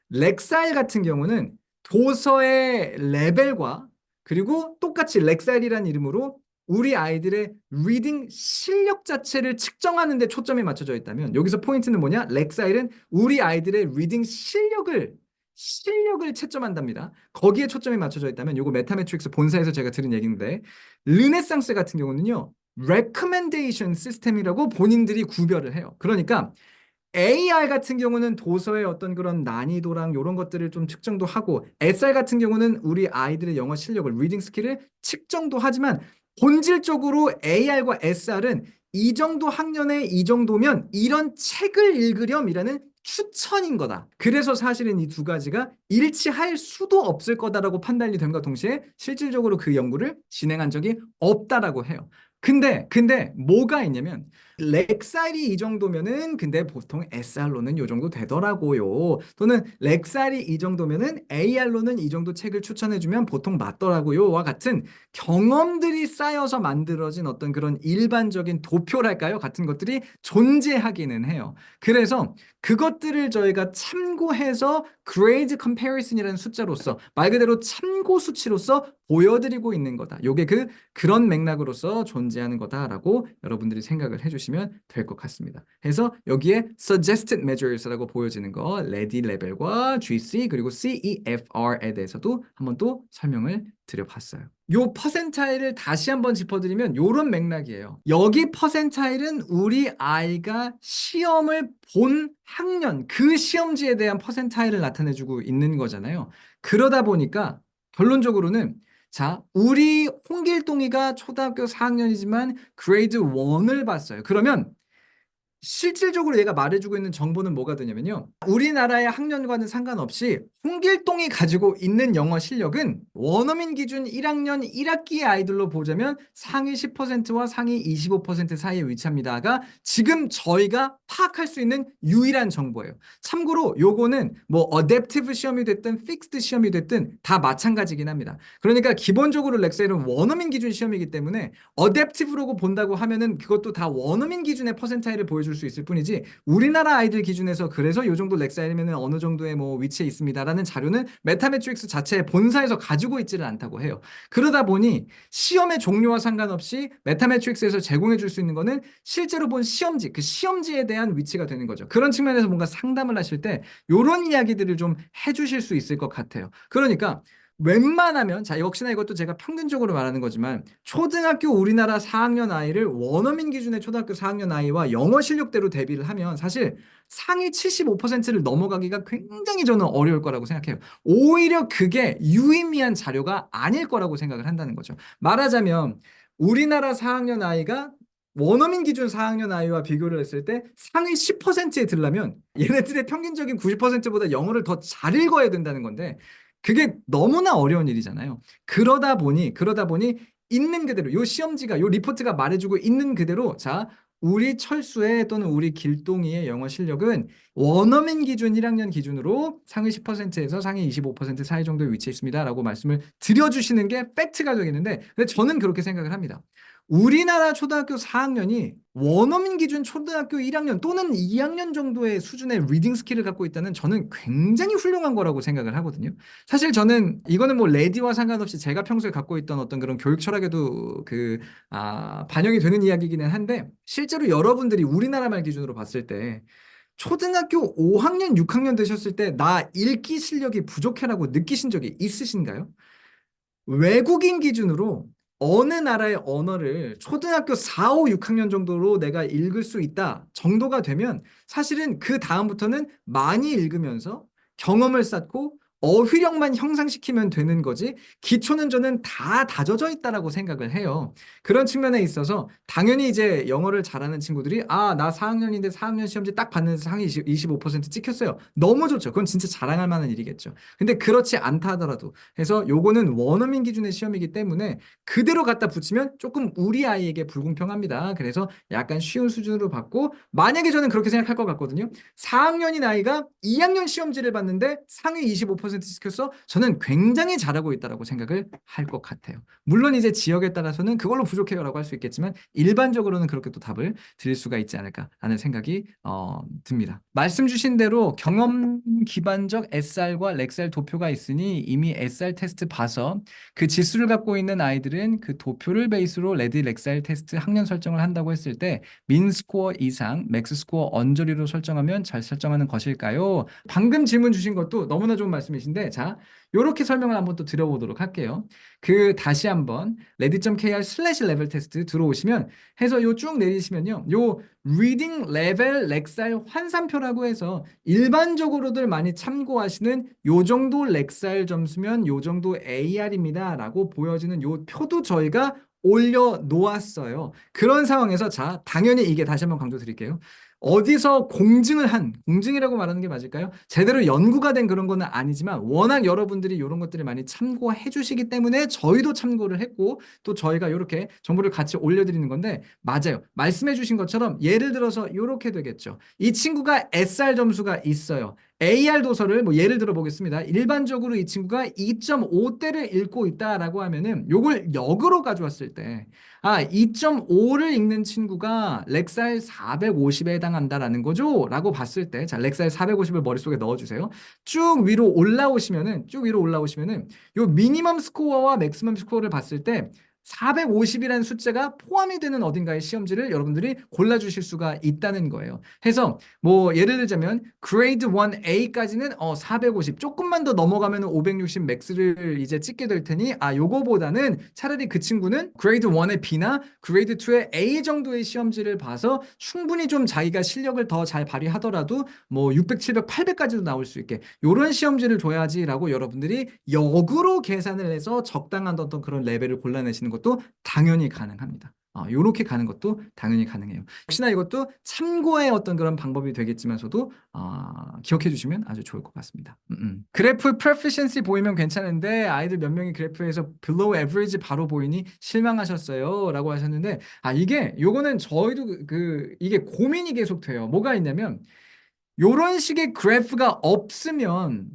[SPEAKER 1] 렉사일 같은 경우는 도서의 레벨과 그리고 똑같이 렉사일이라는 이름으로 우리 아이들의 리딩 실력 자체를 측정하는 데 초점이 맞춰져 있다면 여기서 포인트는 뭐냐? 렉사일은 우리 아이들의 리딩 실력을 채점한답니다. 거기에 초점이 맞춰져 있다면 요거 메타매트릭스 본사에서 제가 들은 얘기인데 르네상스 같은 경우는요. recommendation 시스템이라고 본인들이 구별을 해요. 그러니까 AR 같은 경우는 도서의 어떤 그런 난이도랑 이런 것들을 좀 측정도 하고 SR 같은 경우는 우리 아이들의 영어 실력을 리딩 스킬을 측정도 하지만 본질적으로 AR과 SR은 이 정도 학년에 이 정도면 이런 책을 읽으렴이라는 추천인 거다. 그래서 사실은 이 두 가지가 일치할 수도 없을 거다라고 판단이 됨과 동시에 실질적으로 그 연구를 진행한 적이 없다라고 해요. 근데 뭐가 있냐면 렉살이 이 정도면은 근데 보통 SR로는 이 정도 되더라고요. 또는 렉살이 이 정도면은 AR로는 이 정도 책을 추천해주면 보통 맞더라고요와 같은 경험들이 쌓여서 만들어진 어떤 그런 일반적인 도표랄까요? 같은 것들이 존재하기는 해요. 그래서 그것들을 저희가 참고해서 grade comparison이라는 숫자로서 말 그대로 참고 수치로서 보여드리고 있는 거다. 요게 그런 맥락으로서 존재하는 거다라고 여러분들이 생각을 해주시면 될 것 같습니다. 해서 여기에 suggested measures라고 보여지는 거 레디 레벨과 GC 그리고 CEFR에 대해서도 한번 또 설명을 드려봤어요. 요 퍼센타일을 다시 한번 짚어드리면 요런 맥락이에요. 여기 퍼센타일은 우리 아이가 시험을 본 학년, 그 시험지에 대한 퍼센타일을 나타내주고 있는 거잖아요. 그러다 보니까 결론적으로는 자, 우리 홍길동이가 초등학교 4학년이지만 그레이드 1을 봤어요. 그러면 실질적으로 얘가 말해주고 있는 정보는 뭐가 되냐면요. 우리나라의 학년과는 상관없이 홍길동이 가지고 있는 영어 실력은 원어민 기준 1학년 1학기의 아이들로 보자면 상위 10%와 상위 25% 사이에 위치합니다가 지금 저희가 파악할 수 있는 유일한 정보예요. 참고로 요거는 뭐 어댑티브 시험이 됐든 픽스드 시험이 됐든 다 마찬가지긴 합니다. 그러니까 기본적으로 렉셀은 원어민 기준 시험이기 때문에 어댑티브라고 본다고 하면은 그것도 다 원어민 기준의 퍼센타일을 보여줄 수 있을 뿐이지 우리나라 아이들 기준에서 그래서 요 정도 렉사이면은 어느 정도의 뭐 위치에 있습니다라는 자료는 메타메트릭스 자체의 본사에서 가지고 있지를 않다고 해요. 그러다 보니 시험의 종류와 상관없이 메타메트릭스에서 제공해 줄 수 있는 거는 실제로 본 시험지, 그 시험지에 대한 위치가 되는 거죠. 그런 측면에서 뭔가 상담을 하실 때 요런 이야기들을 좀 해주실 수 있을 것 같아요. 그러니까 웬만하면 자 역시나 이것도 제가 평균적으로 말하는 거지만 초등학교 우리나라 4학년 아이를 원어민 기준의 초등학교 4학년 아이와 영어 실력대로 대비를 하면 사실 상위 75%를 넘어가기가 굉장히 저는 어려울 거라고 생각해요. 오히려 그게 유의미한 자료가 아닐 거라고 생각을 한다는 거죠. 말하자면 우리나라 4학년 아이가 원어민 기준 4학년 아이와 비교를 했을 때 상위 10%에 들려면 얘네들의 평균적인 90%보다 영어를 더 잘 읽어야 된다는 건데 그게 너무나 어려운 일이잖아요. 그러다 보니 있는 그대로 요 시험지가 요 리포트가 말해주고 있는 그대로 자 우리 철수의 또는 우리 길동이의 영어 실력은 원어민 기준 1학년 기준으로 상위 10%에서 상위 25% 사이 정도에 위치해 있습니다라고 말씀을 드려주시는 게 팩트가 되겠는데 근데 저는 그렇게 생각을 합니다. 우리나라 초등학교 4학년이 원어민 기준 초등학교 1학년 또는 2학년 정도의 수준의 리딩 스킬을 갖고 있다는 저는 굉장히 훌륭한 거라고 생각을 하거든요. 사실 저는 이거는 뭐 레디와 상관없이 제가 평소에 갖고 있던 어떤 그런 교육 철학에도 반영이 되는 이야기이기는 한데 실제로 여러분들이 우리나라 말 기준으로 봤을 때 초등학교 5학년, 6학년 되셨을 때 나 읽기 실력이 부족해라고 느끼신 적이 있으신가요? 외국인 기준으로 어느 나라의 언어를 초등학교 4, 5, 6학년 정도로 내가 읽을 수 있다 정도가 되면 사실은 그 다음부터는 많이 읽으면서 경험을 쌓고 어휘력만 형상시키면 되는 거지 기초는 저는 다 다져져 있다라고 생각을 해요. 그런 측면에 있어서 당연히 이제 영어를 잘하는 친구들이 나 4학년인데 4학년 시험지 딱 봤는데 상위 25% 찍혔어요. 너무 좋죠. 그건 진짜 자랑할 만한 일이겠죠. 근데 그렇지 않다 하더라도 해서 요거는 원어민 기준의 시험이기 때문에 그대로 갖다 붙이면 조금 우리 아이에게 불공평합니다. 그래서 약간 쉬운 수준으로 받고 만약에 저는 그렇게 생각할 것 같거든요. 4학년인 아이가 2학년 시험지를 봤는데 상위 25% 시켰어? 저는 굉장히 잘하고 있다라고 생각을 할 것 같아요. 물론 이제 지역에 따라서는 그걸로 부족해요라고 할 수 있겠지만 일반적으로는 그렇게 또 답을 드릴 수가 있지 않을까라는 생각이 듭니다. 말씀 주신 대로 경험 기반적 SR과 렉살 도표가 있으니 이미 SR 테스트 봐서 그 지수를 갖고 있는 아이들은 그 도표를 베이스로 레디 렉살 테스트 학년 설정을 한다고 했을 때 민 스코어 이상, 맥스 스코어 언저리로 설정하면 잘 설정하는 것일까요? 방금 질문 주신 것도 너무나 좋은 말씀이신데 자, 요렇게 설명을 한번 또 드려보도록 할게요. 다시 한번 ready.kr/level 테스트 들어오시면 해서 요 쭉 내리시면요. 요 리딩 레벨 렉살 환산표라고 해서 일반적으로들 많이 참고하시는 요 정도 렉살 점수면 요 정도 AR입니다 라고 보여지는 요 표도 저희가 올려놓았어요. 그런 상황에서 자 당연히 이게 다시 한번 강조드릴게요. 어디서 공증이라고 말하는 게 맞을까요? 제대로 연구가 된 그런 거는 아니지만 워낙 여러분들이 이런 것들을 많이 참고해 주시기 때문에 저희도 참고를 했고 또 저희가 이렇게 정보를 같이 올려드리는 건데 맞아요. 말씀해 주신 것처럼 예를 들어서 이렇게 되겠죠. 이 친구가 SR 점수가 있어요. AR 도서를 뭐 예를 들어 보겠습니다. 일반적으로 이 친구가 2.5대를 읽고 있다라고 하면은 요걸 역으로 가져왔을 때 2.5를 읽는 친구가 렉살 450에 해당한다라는 거죠? 라고 봤을 때 자, 렉살 450을 머릿속에 넣어주세요. 쭉 위로 올라오시면은 요 미니멈 스코어와 맥시멈 스코어를 봤을 때 450이라는 숫자가 포함이 되는 어딘가의 시험지를 여러분들이 골라주실 수가 있다는 거예요. 해서 뭐 예를 들자면 그레이드 1A까지는 450 조금만 더 넘어가면 560 맥스를 이제 찍게 될 테니 요거보다는 차라리 그 친구는 그레이드 1의 B나 그레이드 2의 A 정도의 시험지를 봐서 충분히 좀 자기가 실력을 더 잘 발휘하더라도 뭐 600, 700, 800까지도 나올 수 있게 이런 시험지를 줘야지라고 여러분들이 역으로 계산을 해서 적당한 어떤 그런 레벨을 골라내시는 것도 당연히 가능합니다. 요렇게 가는 것도 당연히 가능해요. 역시나 이것도 참고의 어떤 그런 방법이 되겠지만서도 기억해 주시면 아주 좋을 것 같습니다. 그래프 proficiency 보이면 괜찮은데 아이들 몇 명이 그래프에서 below average 바로 보이니 실망하셨어요 라고 하셨는데 요거는 저희도 이게 고민이 계속 돼요. 뭐가 있냐면 요런 식의 그래프가 없으면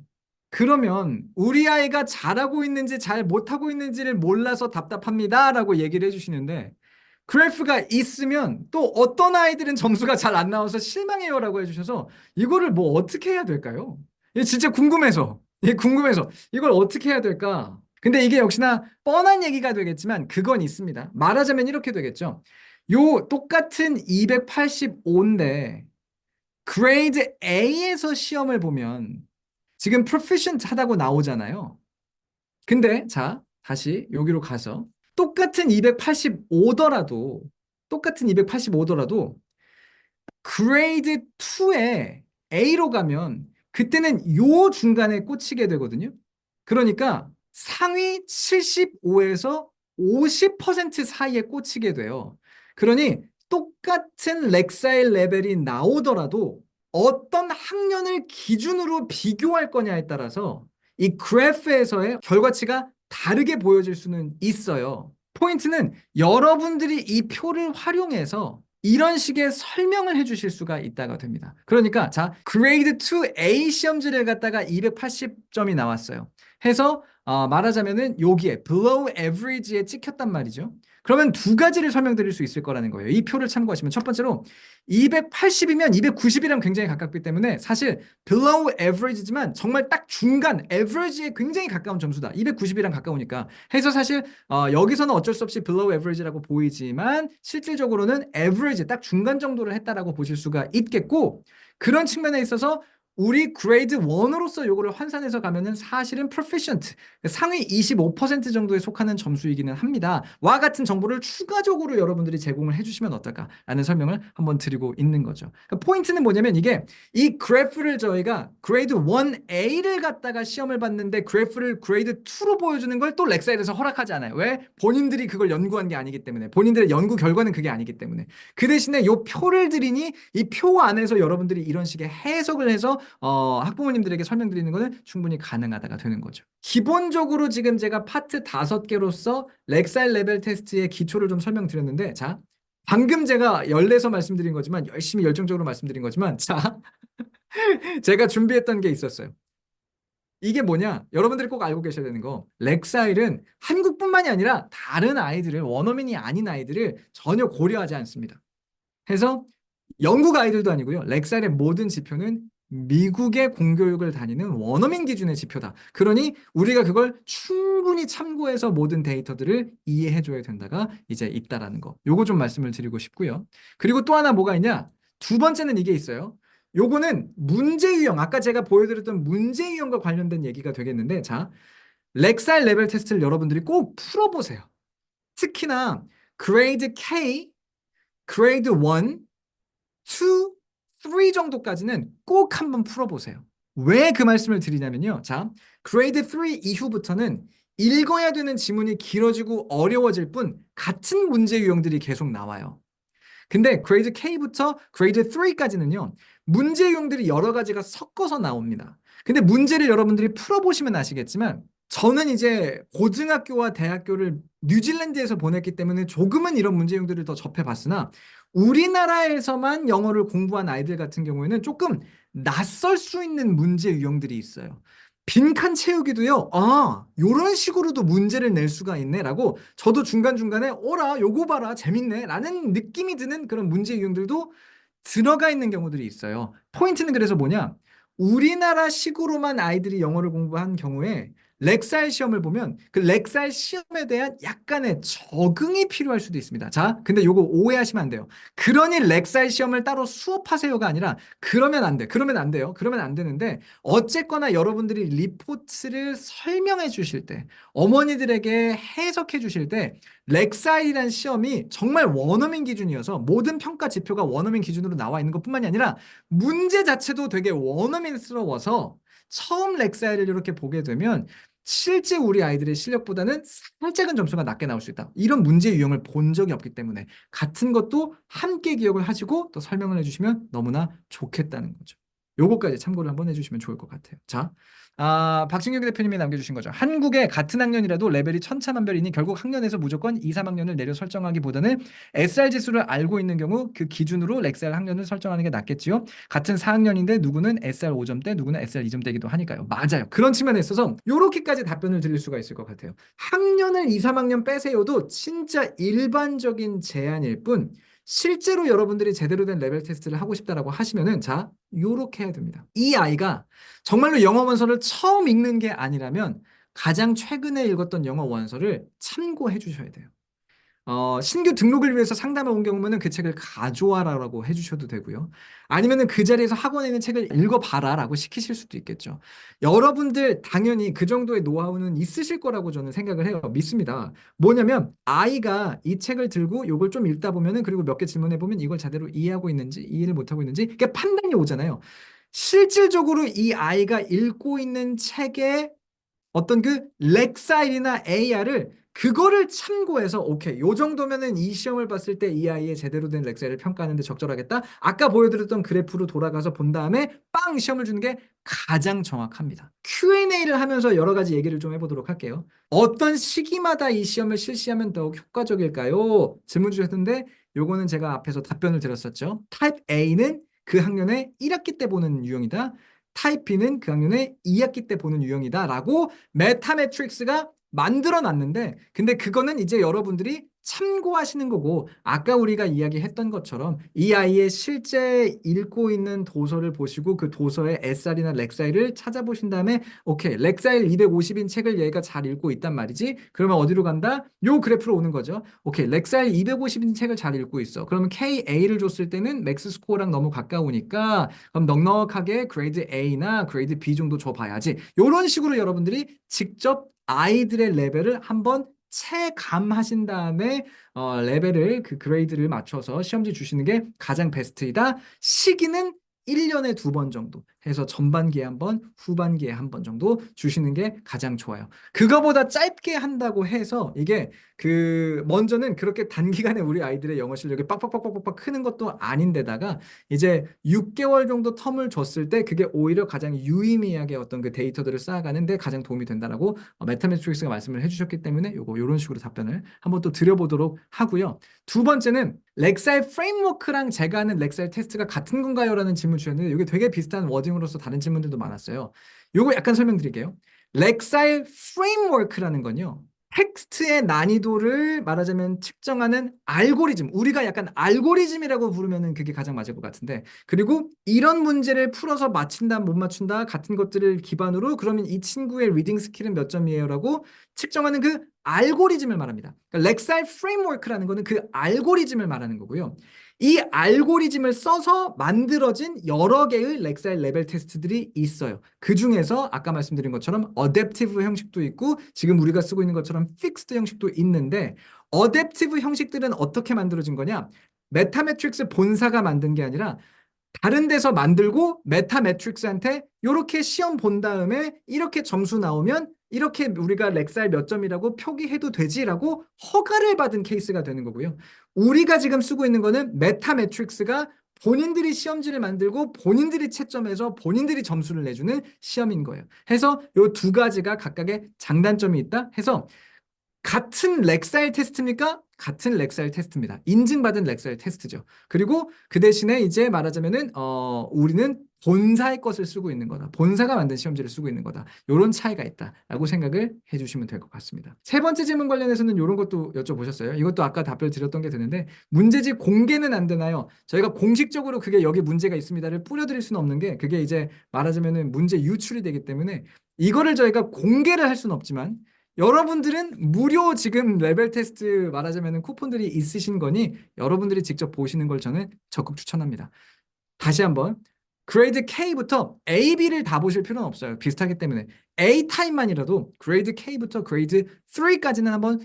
[SPEAKER 1] 그러면 우리 아이가 잘하고 있는지 잘 못하고 있는지를 몰라서 답답합니다 라고 얘기를 해주시는데 그래프가 있으면 또 어떤 아이들은 점수가 잘 안 나와서 실망해요 라고 해주셔서 이거를 뭐 어떻게 해야 될까요? 이게 진짜 궁금해서 이걸 어떻게 해야 될까? 근데 이게 역시나 뻔한 얘기가 되겠지만 그건 있습니다. 말하자면 이렇게 되겠죠. 요 똑같은 285인데 그레이드 A에서 시험을 보면 지금 proficient 하다고 나오잖아요. 근데 자, 다시 여기로 가서 똑같은 285더라도 그레이드 2에 A로 가면 그때는 요 중간에 꽂히게 되거든요. 그러니까 상위 75에서 50% 사이에 꽂히게 돼요. 그러니 똑같은 렉사일 레벨이 나오더라도 어떤 학년을 기준으로 비교할 거냐에 따라서 이 그래프에서의 결과치가 다르게 보여질 수는 있어요. 포인트는 여러분들이 이 표를 활용해서 이런 식의 설명을 해주실 수가 있다가 됩니다. 그러니까 자, 그레이드 2 A 시험지를 갖다가 280점이 나왔어요. 해서 말하자면은 여기에 below average에 찍혔단 말이죠. 그러면 두 가지를 설명드릴 수 있을 거라는 거예요. 이 표를 참고하시면 첫 번째로 280이면 290이랑 굉장히 가깝기 때문에 사실 below average지만 정말 딱 중간 average에 굉장히 가까운 점수다. 290이랑 가까우니까. 해서 사실 여기서는 어쩔 수 없이 below average라고 보이지만 실질적으로는 average 딱 중간 정도를 했다라고 보실 수가 있겠고 그런 측면에 있어서 우리 그레이드 1으로서 요거를 환산해서 가면은 사실은 proficient 상위 25% 정도에 속하는 점수이기는 합니다. 와 같은 정보를 추가적으로 여러분들이 제공을 해주시면 어떨까라는 설명을 한번 드리고 있는 거죠. 그러니까 포인트는 뭐냐면 이게 이 그래프를 저희가 그레이드 1A를 갖다가 시험을 봤는데 그래프를 그레이드 2로 보여주는 걸 또 렉사이드에서 허락하지 않아요. 왜? 본인들이 그걸 연구한 게 아니기 때문에 본인들의 연구 결과는 그게 아니기 때문에 그 대신에 요 표를 드리니 이 표 안에서 여러분들이 이런 식의 해석을 해서 학부모님들에게 설명드리는 것은 충분히 가능하다가 되는 거죠. 기본적으로 지금 제가 파트 5개로서 렉사일 레벨 테스트의 기초를 좀 설명드렸는데 자 방금 제가 열내서 말씀드린 거지만 열심히 열정적으로 말씀드린 거지만 자 제가 준비했던 게 있었어요. 이게 뭐냐? 여러분들이 꼭 알고 계셔야 되는 거 렉사일은 한국뿐만이 아니라 다른 아이들을 원어민이 아닌 아이들을 전혀 고려하지 않습니다. 해서 영국 아이들도 아니고요. 렉살의 모든 지표는 미국의 공교육을 다니는 원어민 기준의 지표다. 그러니 우리가 그걸 충분히 참고해서 모든 데이터들을 이해해줘야 된다가 이제 있다라는 거. 요거 좀 말씀을 드리고 싶고요. 그리고 또 하나 뭐가 있냐? 두 번째는 이게 있어요. 요거는 문제 유형. 아까 제가 보여드렸던 문제 유형과 관련된 얘기가 되겠는데 자, 렉살 레벨 테스트를 여러분들이 꼭 풀어보세요. 특히나 그레이드 K, 그레이드 1, 2, 3 정도까지는 꼭 한번 풀어보세요. 왜 그 말씀을 드리냐면요. 자, 그레이드 3 이후부터는 읽어야 되는 지문이 길어지고 어려워질 뿐 같은 문제 유형들이 계속 나와요. 근데 그레이드 K부터 그레이드 3까지는요. 문제 유형들이 여러 가지가 섞어서 나옵니다. 근데 문제를 여러분들이 풀어보시면 아시겠지만 저는 이제 고등학교와 대학교를 뉴질랜드에서 보냈기 때문에 조금은 이런 문제 유형들을 더 접해봤으나 우리나라에서만 영어를 공부한 아이들 같은 경우에는 조금 낯설 수 있는 문제 유형들이 있어요. 빈칸 채우기도요. 요런 식으로도 문제를 낼 수가 있네라고 저도 중간중간에 오라 요거 봐라 재밌네 라는 느낌이 드는 그런 문제 유형들도 들어가 있는 경우들이 있어요. 포인트는 그래서 뭐냐? 우리나라식으로만 아이들이 영어를 공부한 경우에 렉사일 시험을 보면 그 렉사일 시험에 대한 약간의 적응이 필요할 수도 있습니다. 자, 근데 요거 오해하시면 안 돼요. 그러니 렉사일 시험을 따로 수업하세요가 아니라 그러면 안 돼. 그러면 안 돼요. 그러면 안 되는데 어쨌거나 여러분들이 리포트를 설명해 주실 때 어머니들에게 해석해 주실 때 렉사일이라는 시험이 정말 원어민 기준이어서 모든 평가 지표가 원어민 기준으로 나와 있는 것뿐만이 아니라 문제 자체도 되게 원어민스러워서 처음 렉사일을 이렇게 보게 되면 실제 우리 아이들의 실력보다는 살짝은 점수가 낮게 나올 수 있다. 이런 문제 유형을 본 적이 없기 때문에 같은 것도 함께 기억을 하시고 또 설명을 해주시면 너무나 좋겠다는 거죠. 요거까지 참고를 한번 해주시면 좋을 것 같아요. 자, 박진경 대표님이 남겨주신 거죠. 한국에 같은 학년이라도 레벨이 천차만별이니 결국 학년에서 무조건 2, 3학년을 내려 설정하기보다는 SR 지수를 알고 있는 경우 그 기준으로 렉살 학년을 설정하는 게 낫겠지요. 같은 4학년인데 누구는 SR 5점대, 누구는 SR 2점대이기도 하니까요. 맞아요. 그런 측면에 있어서 이렇게까지 답변을 드릴 수가 있을 것 같아요. 학년을 2, 3학년 빼세요도 진짜 일반적인 제한일 뿐 실제로 여러분들이 제대로 된 레벨 테스트를 하고 싶다라고 하시면은 자, 요렇게 해야 됩니다. 이 아이가 정말로 영어 원서를 처음 읽는 게 아니라면 가장 최근에 읽었던 영어 원서를 참고해 주셔야 돼요. 신규 등록을 위해서 상담을 온 경우면은 그 책을 가져와라라고 해주셔도 되고요. 아니면은 그 자리에서 학원에 있는 책을 읽어봐라라고 시키실 수도 있겠죠. 여러분들 당연히 그 정도의 노하우는 있으실 거라고 저는 생각을 해요. 믿습니다. 뭐냐면 아이가 이 책을 들고 이걸 좀 읽다 보면은 그리고 몇 개 질문해 보면 이걸 제대로 이해하고 있는지 이해를 못하고 있는지 그러니까 판단이 오잖아요. 실질적으로 이 아이가 읽고 있는 책의 어떤 그 렉사일이나 AR을 그거를 참고해서 오케이 요 정도면은 이 시험을 봤을 때 이 아이의 제대로 된 렉사일을 평가하는데 적절하겠다. 아까 보여드렸던 그래프로 돌아가서 본 다음에 빵 시험을 주는 게 가장 정확합니다. Q&A를 하면서 여러 가지 얘기를 좀 해보도록 할게요. 어떤 시기마다 이 시험을 실시하면 더욱 효과적일까요? 질문 주셨는데 요거는 제가 앞에서 답변을 드렸었죠. 타입 A는 그 학년의 1학기 때 보는 유형이다. 타입 B는 그 학년의 2학기 때 보는 유형이다라고 메타매트릭스가 만들어 놨는데 근데 그거는 이제 여러분들이 참고하시는 거고 아까 우리가 이야기했던 것처럼 이 아이의 실제 읽고 있는 도서를 보시고 그 도서의 SR이나 렉사일을 찾아보신 다음에 오케이 렉사일 250인 책을 얘가 잘 읽고 있단 말이지 그러면 어디로 간다? 요 그래프로 오는 거죠. 오케이 렉사일 250인 책을 잘 읽고 있어. 그러면 KA를 줬을 때는 맥스 스코어랑 너무 가까우니까 그럼 넉넉하게 그레이드 A나 그레이드 B 정도 줘봐야지. 이런 식으로 여러분들이 직접 아이들의 레벨을 한번 체감하신 다음에 레벨을 그 그레이드를 맞춰서 시험지 주시는 게 가장 베스트이다. 시기는 1년에 2번 정도 해서 전반기에 한 번, 후반기에 한 번 정도 주시는 게 가장 좋아요. 그거보다 짧게 한다고 해서 이게 그 먼저는 그렇게 단기간에 우리 아이들의 영어 실력이 빡빡빡빡빡 크는 것도 아닌데다가 이제 6개월 정도 텀을 줬을 때 그게 오히려 가장 유의미하게 어떤 그 데이터들을 쌓아가는데 가장 도움이 된다라고 메타매트릭스가 말씀을 해주셨기 때문에 요런 식으로 답변을 한번 또 드려보도록 하고요. 두 번째는 렉사일 프레임워크랑 제가 하는 렉사일 테스트가 같은 건가요? 라는 질문 주셨는데 이게 되게 비슷한 워딩으로서 다른 질문들도 많았어요. 요거 약간 설명드릴게요. 렉사일 프레임워크라는 건요. 텍스트의 난이도를 말하자면 측정하는 알고리즘, 우리가 약간 알고리즘이라고 부르면은 그게 가장 맞을 것 같은데, 그리고 이런 문제를 풀어서 맞춘다, 못 맞춘다 같은 것들을 기반으로 그러면 이 친구의 리딩 스킬은 몇 점이에요라고 측정하는 그 알고리즘을 말합니다. 그러니까 렉사일 프레임워크라는 거는 그 알고리즘을 말하는 거고요. 이 알고리즘을 써서 만들어진 여러 개의 렉사일 레벨 테스트들이 있어요. 그 중에서 아까 말씀드린 것처럼 어댑티브 형식도 있고 지금 우리가 쓰고 있는 것처럼 픽스드 형식도 있는데 어댑티브 형식들은 어떻게 만들어진 거냐? 메타매트릭스 본사가 만든 게 아니라 다른 데서 만들고 메타매트릭스한테 이렇게 시험 본 다음에 이렇게 점수 나오면 이렇게 우리가 렉사일 몇 점이라고 표기해도 되지라고 허가를 받은 케이스가 되는 거고요. 우리가 지금 쓰고 있는 거는 메타매트릭스가 본인들이 시험지를 만들고 본인들이 채점해서 본인들이 점수를 내주는 시험인 거예요. 해서 이 두 가지가 각각의 장단점이 있다 해서 같은 렉사일 테스트입니까? 같은 렉사일 테스트입니다. 인증받은 렉사일 테스트죠. 그리고 그 대신에 이제 말하자면은 우리는 본사의 것을 쓰고 있는 거다. 본사가 만든 시험지를 쓰고 있는 거다. 이런 차이가 있다라고 생각을 해주시면 될 것 같습니다. 세 번째 질문 관련해서는 이런 것도 여쭤보셨어요. 이것도 아까 답변 드렸던 게 되는데 문제지 공개는 안 되나요? 저희가 공식적으로 그게 여기 문제가 있습니다를 뿌려드릴 수는 없는 게 그게 이제 말하자면은 문제 유출이 되기 때문에 이거를 저희가 공개를 할 수는 없지만 여러분들은 무료 지금 레벨 테스트 말하자면 쿠폰들이 있으신 거니 여러분들이 직접 보시는 걸 저는 적극 추천합니다. 다시 한번 그레이드 K부터 A, B를 다 보실 필요는 없어요. 비슷하기 때문에 A 타입만이라도 그레이드 K부터 그레이드 3까지는 한번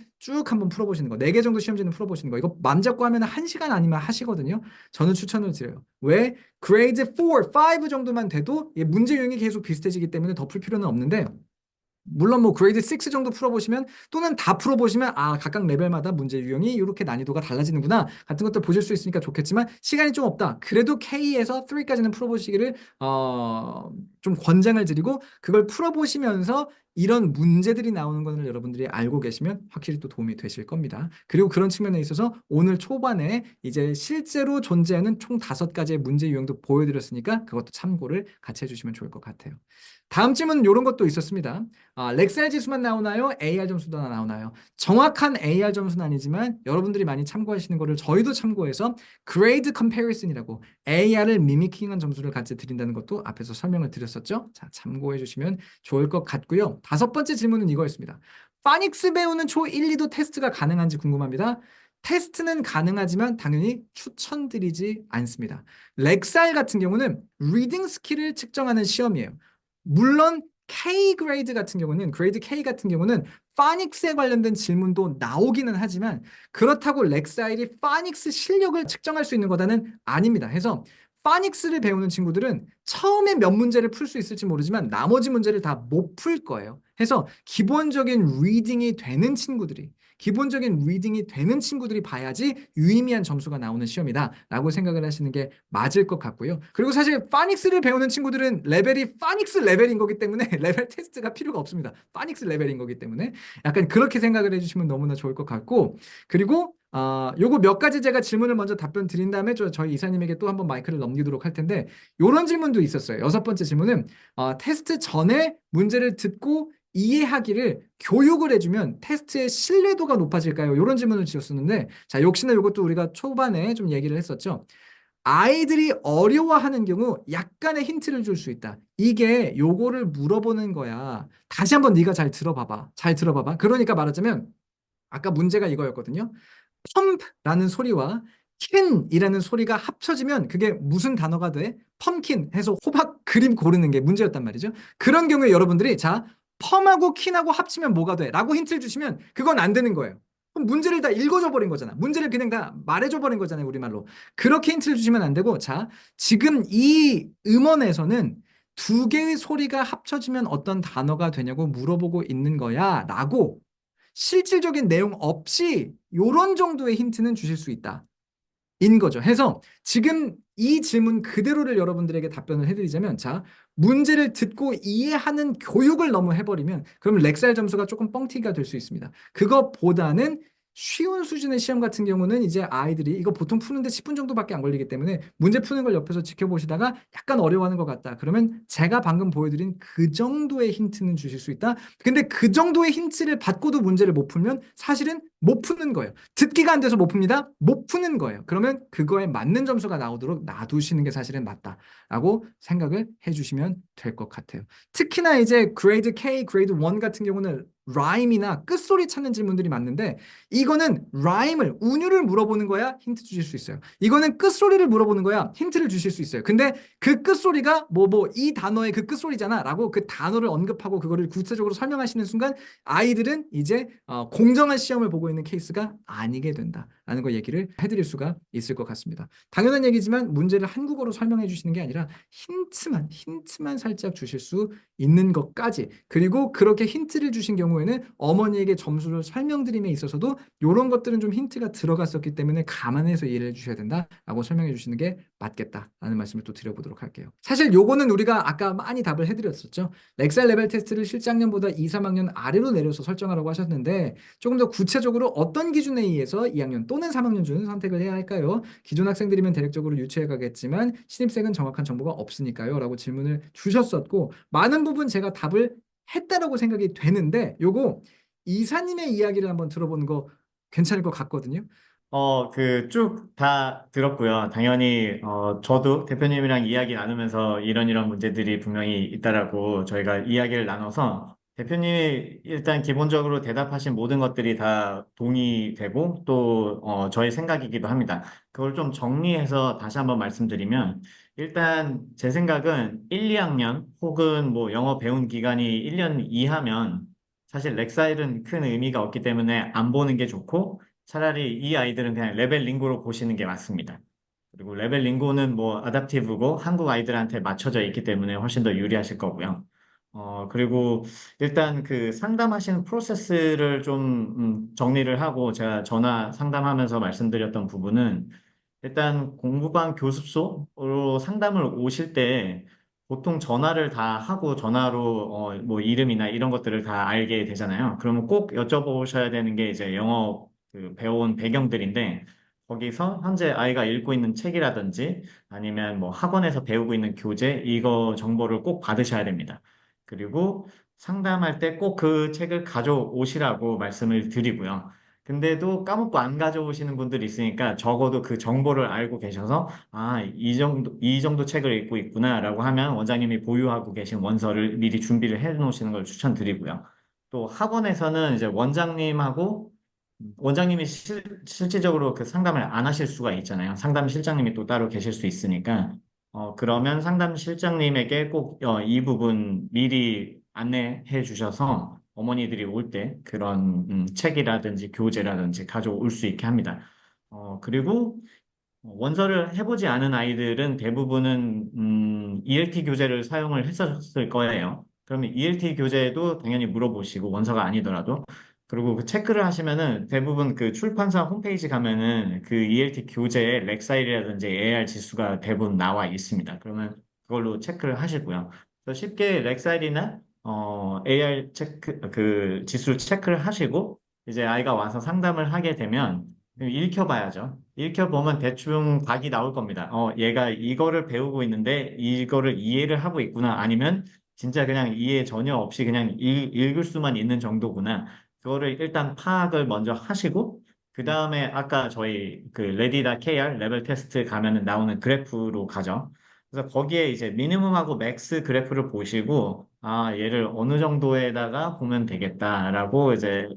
[SPEAKER 1] 풀어보시는 거. 4개 정도 시험지는 풀어보시는 거. 이거 맘 잡고 하면 1시간 아니면 하시거든요. 저는 추천을 드려요. 왜? 그레이드 4, 5 정도만 돼도 문제 유형이 계속 비슷해지기 때문에 더 풀 필요는 없는데 물론 뭐 그레이드 6 정도 풀어보시면 또는 다 풀어보시면 아 각각 레벨마다 문제 유형이 이렇게 난이도가 달라지는구나 같은 것들 보실 수 있으니까 좋겠지만 시간이 좀 없다. 그래도 K에서 3까지는 풀어보시기를 좀 권장을 드리고 그걸 풀어보시면서 이런 문제들이 나오는 것을 여러분들이 알고 계시면 확실히 또 도움이 되실 겁니다. 그리고 그런 측면에 있어서 오늘 초반에 이제 실제로 존재하는 총 5가지의 문제 유형도 보여드렸으니까 그것도 참고를 같이 해주시면 좋을 것 같아요. 다음 질문은 이런 것도 있었습니다. 렉셀 지수만 나오나요? AR 점수도 나오나요? 정확한 AR 점수는 아니지만 여러분들이 많이 참고하시는 거를 저희도 참고해서 그레이드 컴패리슨이라고 AR을 미미킹한 점수를 같이 드린다는 것도 앞에서 설명을 드렸었죠. 자, 참고해 주시면 좋을 것 같고요. 5번째 질문은 이거였습니다. 파닉스 배우는 초 1, 2도 테스트가 가능한지 궁금합니다. 테스트는 가능하지만 당연히 추천드리지 않습니다. 렉살 같은 경우는 리딩 스킬을 측정하는 시험이에요. 물론 K 그레이드 같은 경우는 그레이드 K 같은 경우는 파닉스에 관련된 질문도 나오기는 하지만 그렇다고 렉사일이 파닉스 실력을 측정할 수 있는 거다는 아닙니다. 해서 파닉스를 배우는 친구들은 처음에 몇 문제를 풀 수 있을지 모르지만 나머지 문제를 다 못 풀 거예요. 해서 기본적인 리딩이 되는 친구들이 봐야지 유의미한 점수가 나오는 시험이다라고 생각을 하시는 게 맞을 것 같고요. 그리고 사실 파닉스를 배우는 친구들은 레벨이 파닉스 레벨인 거기 때문에 레벨 테스트가 필요가 없습니다. 파닉스 레벨인 거기 때문에 약간 그렇게 생각을 해주시면 너무나 좋을 것 같고 그리고 요거 몇 가지 제가 질문을 먼저 답변 드린 다음에 저희 이사님에게 또 한번 마이크를 넘기도록 할 텐데 요런 질문도 있었어요. 6번째 질문은 테스트 전에 문제를 듣고 이해하기를 교육을 해주면 테스트의 신뢰도가 높아질까요? 이런 질문을 지었었는데 자 역시나 이것도 우리가 초반에 좀 얘기를 했었죠. 아이들이 어려워하는 경우 약간의 힌트를 줄 수 있다. 이게 요거를 물어보는 거야. 다시 한번 네가 잘 들어봐봐. 잘 들어봐봐. 그러니까 말하자면 아까 문제가 이거였거든요. 펌프라는 소리와 킨이라는 소리가 합쳐지면 그게 무슨 단어가 돼? 펌킨 해서 호박 그림 고르는 게 문제였단 말이죠. 그런 경우에 여러분들이 자 펌하고 킨하고 합치면 뭐가 돼? 라고 힌트를 주시면 그건 안 되는 거예요. 그럼 문제를 다 읽어줘 버린 거잖아. 문제를 그냥 다 말해줘 버린 거잖아요. 우리말로. 그렇게 힌트를 주시면 안 되고 자 지금 이 음원에서는 두 개의 소리가 합쳐지면 어떤 단어가 되냐고 물어보고 있는 거야 라고 실질적인 내용 없이 이런 정도의 힌트는 주실 수 있다. 인 거죠. 해서 지금 이 질문 그대로를 여러분들에게 답변을 해드리자면 자 문제를 듣고 이해하는 교육을 너무 해버리면 그럼 렉살 점수가 조금 뻥튀기가 될 수 있습니다. 그것보다는 쉬운 수준의 시험 같은 경우는 이제 아이들이 이거 보통 푸는데 10분 정도밖에 안 걸리기 때문에 문제 푸는 걸 옆에서 지켜보시다가 약간 어려워하는 것 같다. 그러면 제가 방금 보여드린 그 정도의 힌트는 주실 수 있다. 근데 그 정도의 힌트를 받고도 문제를 못 풀면 사실은 못 푸는 거예요. 듣기가 안 돼서 못 풉니다. 못 푸는 거예요. 그러면 그거에 맞는 점수가 나오도록 놔두시는 게 사실은 맞다라고 생각을 해주시면 될 것 같아요. 특히나 이제 그레이드 K, 그레이드 1 같은 경우는 라임이나 끝소리 찾는 질문들이 많은데 이거는 라임을 운율을 물어보는 거야 힌트 주실 수 있어요. 이거는 끝소리를 물어보는 거야 힌트를 주실 수 있어요. 근데 그 끝소리가 이 단어의 그 끝소리잖아 라고 그 단어를 언급하고 그거를 구체적으로 설명하시는 순간 아이들은 이제 공정한 시험을 보고 있는 케이스가 아니게 된다라는 거 얘기를 해드릴 수가 있을 것 같습니다. 당연한 얘기지만 문제를 한국어로 설명해 주시는 게 아니라 힌트만 살짝 주실 수 있는 것까지 그리고 그렇게 힌트를 주신 경우에는 어머니에게 점수를 설명드림에 있어서도 이런 것들은 좀 힌트가 들어갔었기 때문에 감안해서 이해를 해주셔야 된다라고 설명해 주시는 게 맞겠다라는 말씀을 또 드려보도록 할게요. 사실 요거는 우리가 아까 많이 답을 해드렸었죠. 엑셀 레벨 테스트를 실장년보다 2, 3학년 아래로 내려서 설정하라고 하셨는데 조금 더 구체적으로 어떤 기준에 의해서 2학년 또는 3학년 중 선택을 해야 할까요? 기존 학생들이면 대략적으로 유치해 가겠지만 신입생은 정확한 정보가 없으니까요 라고 질문을 주셨었고 많은 부분 제가 답을 했다라고 생각이 되는데 요거 이사님의 이야기를 한번 들어보는 거 괜찮을 것 같거든요.
[SPEAKER 3] 쭉 다 들었고요. 당연히, 저도 대표님이랑 이야기 나누면서 이런 문제들이 분명히 있다라고 저희가 이야기를 나눠서 대표님이 일단 기본적으로 대답하신 모든 것들이 다 동의되고 또, 저의 생각이기도 합니다. 그걸 좀 정리해서 다시 한번 말씀드리면 일단 제 생각은 1, 2학년 혹은 뭐 영어 배운 기간이 1년 이하면 사실 렉사일은 큰 의미가 없기 때문에 안 보는 게 좋고 차라리 이 아이들은 그냥 레벨 링고로 보시는 게 맞습니다. 그리고 레벨 링고는 뭐 아답티브고 한국 아이들한테 맞춰져 있기 때문에 훨씬 더 유리하실 거고요. 그리고 일단 그 상담하시는 프로세스를 좀 정리를 하고 제가 전화 상담하면서 말씀드렸던 부분은 일단 공부방 교습소로 상담을 오실 때 보통 전화를 다 하고 전화로 뭐 이름이나 이런 것들을 다 알게 되잖아요. 그러면 꼭 여쭤보셔야 되는 게 이제 영어 그 배워온 배경들인데 거기서 현재 아이가 읽고 있는 책이라든지 아니면 뭐 학원에서 배우고 있는 교재 이거 정보를 꼭 받으셔야 됩니다. 그리고 상담할 때 꼭 그 책을 가져오시라고 말씀을 드리고요. 근데도 까먹고 안 가져오시는 분들이 있으니까 적어도 그 정보를 알고 계셔서 아, 이 정도 책을 읽고 있구나라고 하면 원장님이 보유하고 계신 원서를 미리 준비를 해 놓으시는 걸 추천드리고요. 또 학원에서는 이제 원장님이 실질적으로 그 상담을 안 하실 수가 있잖아요. 상담 실장님이 또 따로 계실 수 있으니까 그러면 상담 실장님에게 꼭 이 부분 미리 안내해 주셔서 어머니들이 올 때 그런 책이라든지 교재라든지 가져올 수 있게 합니다. 그리고 원서를 해보지 않은 아이들은 대부분은 ELT 교재를 사용을 했었을 거예요. 그러면 ELT 교재도 당연히 물어보시고 원서가 아니더라도 그리고 그 체크를 하시면은 대부분 그 출판사 홈페이지 가면은 그 ELT 교재에 렉사일이라든지 AR 지수가 대부분 나와 있습니다. 그러면 그걸로 체크를 하시고요. 그래서 쉽게 렉사일이나 AR 체크 그 지수를 체크를 하시고 이제 아이가 와서 상담을 하게 되면 읽혀봐야죠. 읽혀보면 대충 답이 나올 겁니다. 얘가 이거를 배우고 있는데 이거를 이해를 하고 있구나. 아니면 진짜 그냥 이해 전혀 없이 그냥 읽을 수만 있는 정도구나. 그거를 일단 파악을 먼저 하시고, 그 다음에 아까 저희 그 레디.kr 레벨 테스트 가면은 나오는 그래프로 가죠. 그래서 거기에 이제 미니멈하고 맥스 그래프를 보시고, 아, 얘를 어느 정도에다가 보면 되겠다라고 이제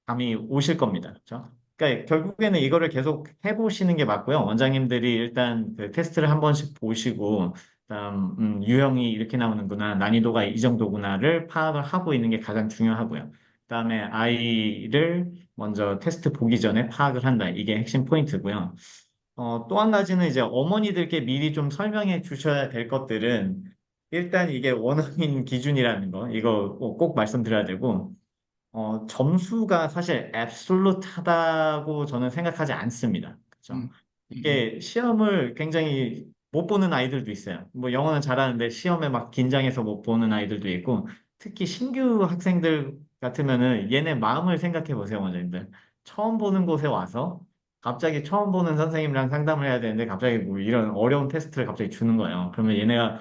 [SPEAKER 3] 감이 오실 겁니다. 그렇죠? 그러니까 결국에는 이거를 계속 해보시는 게 맞고요. 원장님들이 일단 그 테스트를 한 번씩 보시고, 그다음 유형이 이렇게 나오는구나, 난이도가 이 정도구나를 파악을 하고 있는 게 가장 중요하고요. 그다음에 아이를 먼저 테스트 보기 전에 파악을 한다. 이게 핵심 포인트고요. 또 한 가지는 이제 어머니들께 미리 좀 설명해 주셔야 될 것들은 일단 이게 원어민 기준이라는 거, 이거 꼭 말씀드려야 되고, 점수가 사실 앱솔루트하다고 저는 생각하지 않습니다. 그렇죠?
[SPEAKER 1] 음, 음,
[SPEAKER 3] 이게 시험을 굉장히 못 보는 아이들도 있어요. 뭐 영어는 잘하는데 시험에 막 긴장해서 못 보는 아이들도 있고, 특히 신규 학생들 같으면은 얘네 마음을 생각해 보세요, 원장님들. 처음 보는 곳에 와서 갑자기 처음 보는 선생님이랑 상담을 해야 되는데 갑자기 뭐 이런 어려운 테스트를 갑자기 주는 거예요. 그러면 얘네가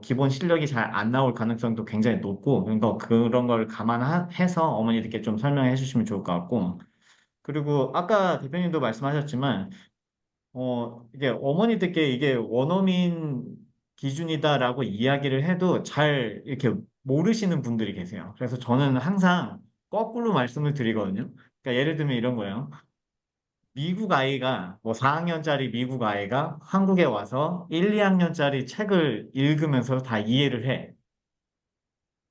[SPEAKER 3] 기본 실력이 잘 안 나올 가능성도 굉장히 높고, 그러니까 그런 걸 감안해서 어머니들께 좀 설명해 주시면 좋을 것 같고, 그리고 아까 대표님도 말씀하셨지만, 이게 어머니들께 이게 원어민 기준이다라고 이야기를 해도 잘 이렇게 모르시는 분들이 계세요. 그래서 저는 항상 거꾸로 말씀을 드리거든요. 그러니까 예를 들면 이런 거예요. 미국 아이가, 뭐 4학년짜리 미국 아이가 한국에 와서 1, 2학년짜리 책을 읽으면서 다 이해를 해.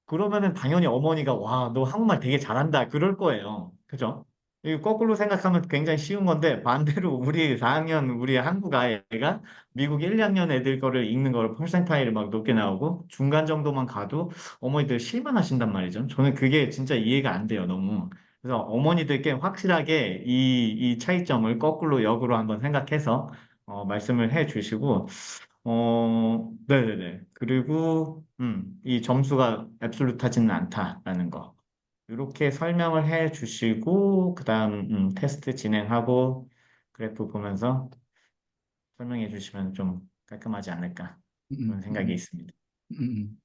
[SPEAKER 3] 그러면은 당연히 어머니가 와, 너 한국말 되게 잘한다. 그럴 거예요. 그죠? 이 거꾸로 생각하면 굉장히 쉬운 건데 반대로 우리 4학년 우리 한국 아이가 미국 1, 2학년 애들 거를 읽는 거를 퍼센타일을 막 높게 나오고 중간 정도만 가도 어머니들 실망하신단 말이죠. 저는 그게 진짜 이해가 안 돼요, 너무. 그래서 어머니들께 확실하게 이 차이점을 거꾸로 역으로 한번 생각해서 말씀을 해 주시고 네네네. 그리고, 이 점수가 앱솔루트하지는 않다라는 거. 이렇게 설명을 해 주시고, 그 다음, 테스트 진행하고, 그래프 보면서 설명해 주시면 좀 깔끔하지 않을까, 그런
[SPEAKER 1] 음,
[SPEAKER 3] 생각이
[SPEAKER 1] 음.
[SPEAKER 3] 있습니다.
[SPEAKER 1] 음.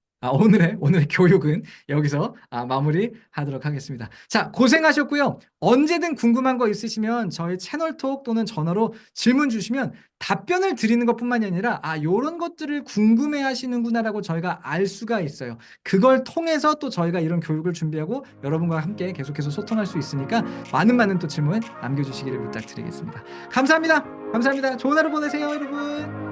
[SPEAKER 1] 오늘의 교육은 여기서 마무리하도록 하겠습니다. 자, 고생하셨고요. 언제든 궁금한 거 있으시면 저희 채널톡 또는 전화로 질문 주시면 답변을 드리는 것뿐만이 아니라 요런 것들을 궁금해 하시는구나라고 저희가 알 수가 있어요. 그걸 통해서 또 저희가 이런 교육을 준비하고 여러분과 함께 계속해서 소통할 수 있으니까 많은 또 질문 남겨주시기를 부탁드리겠습니다. 감사합니다. 감사합니다. 좋은 하루 보내세요, 여러분.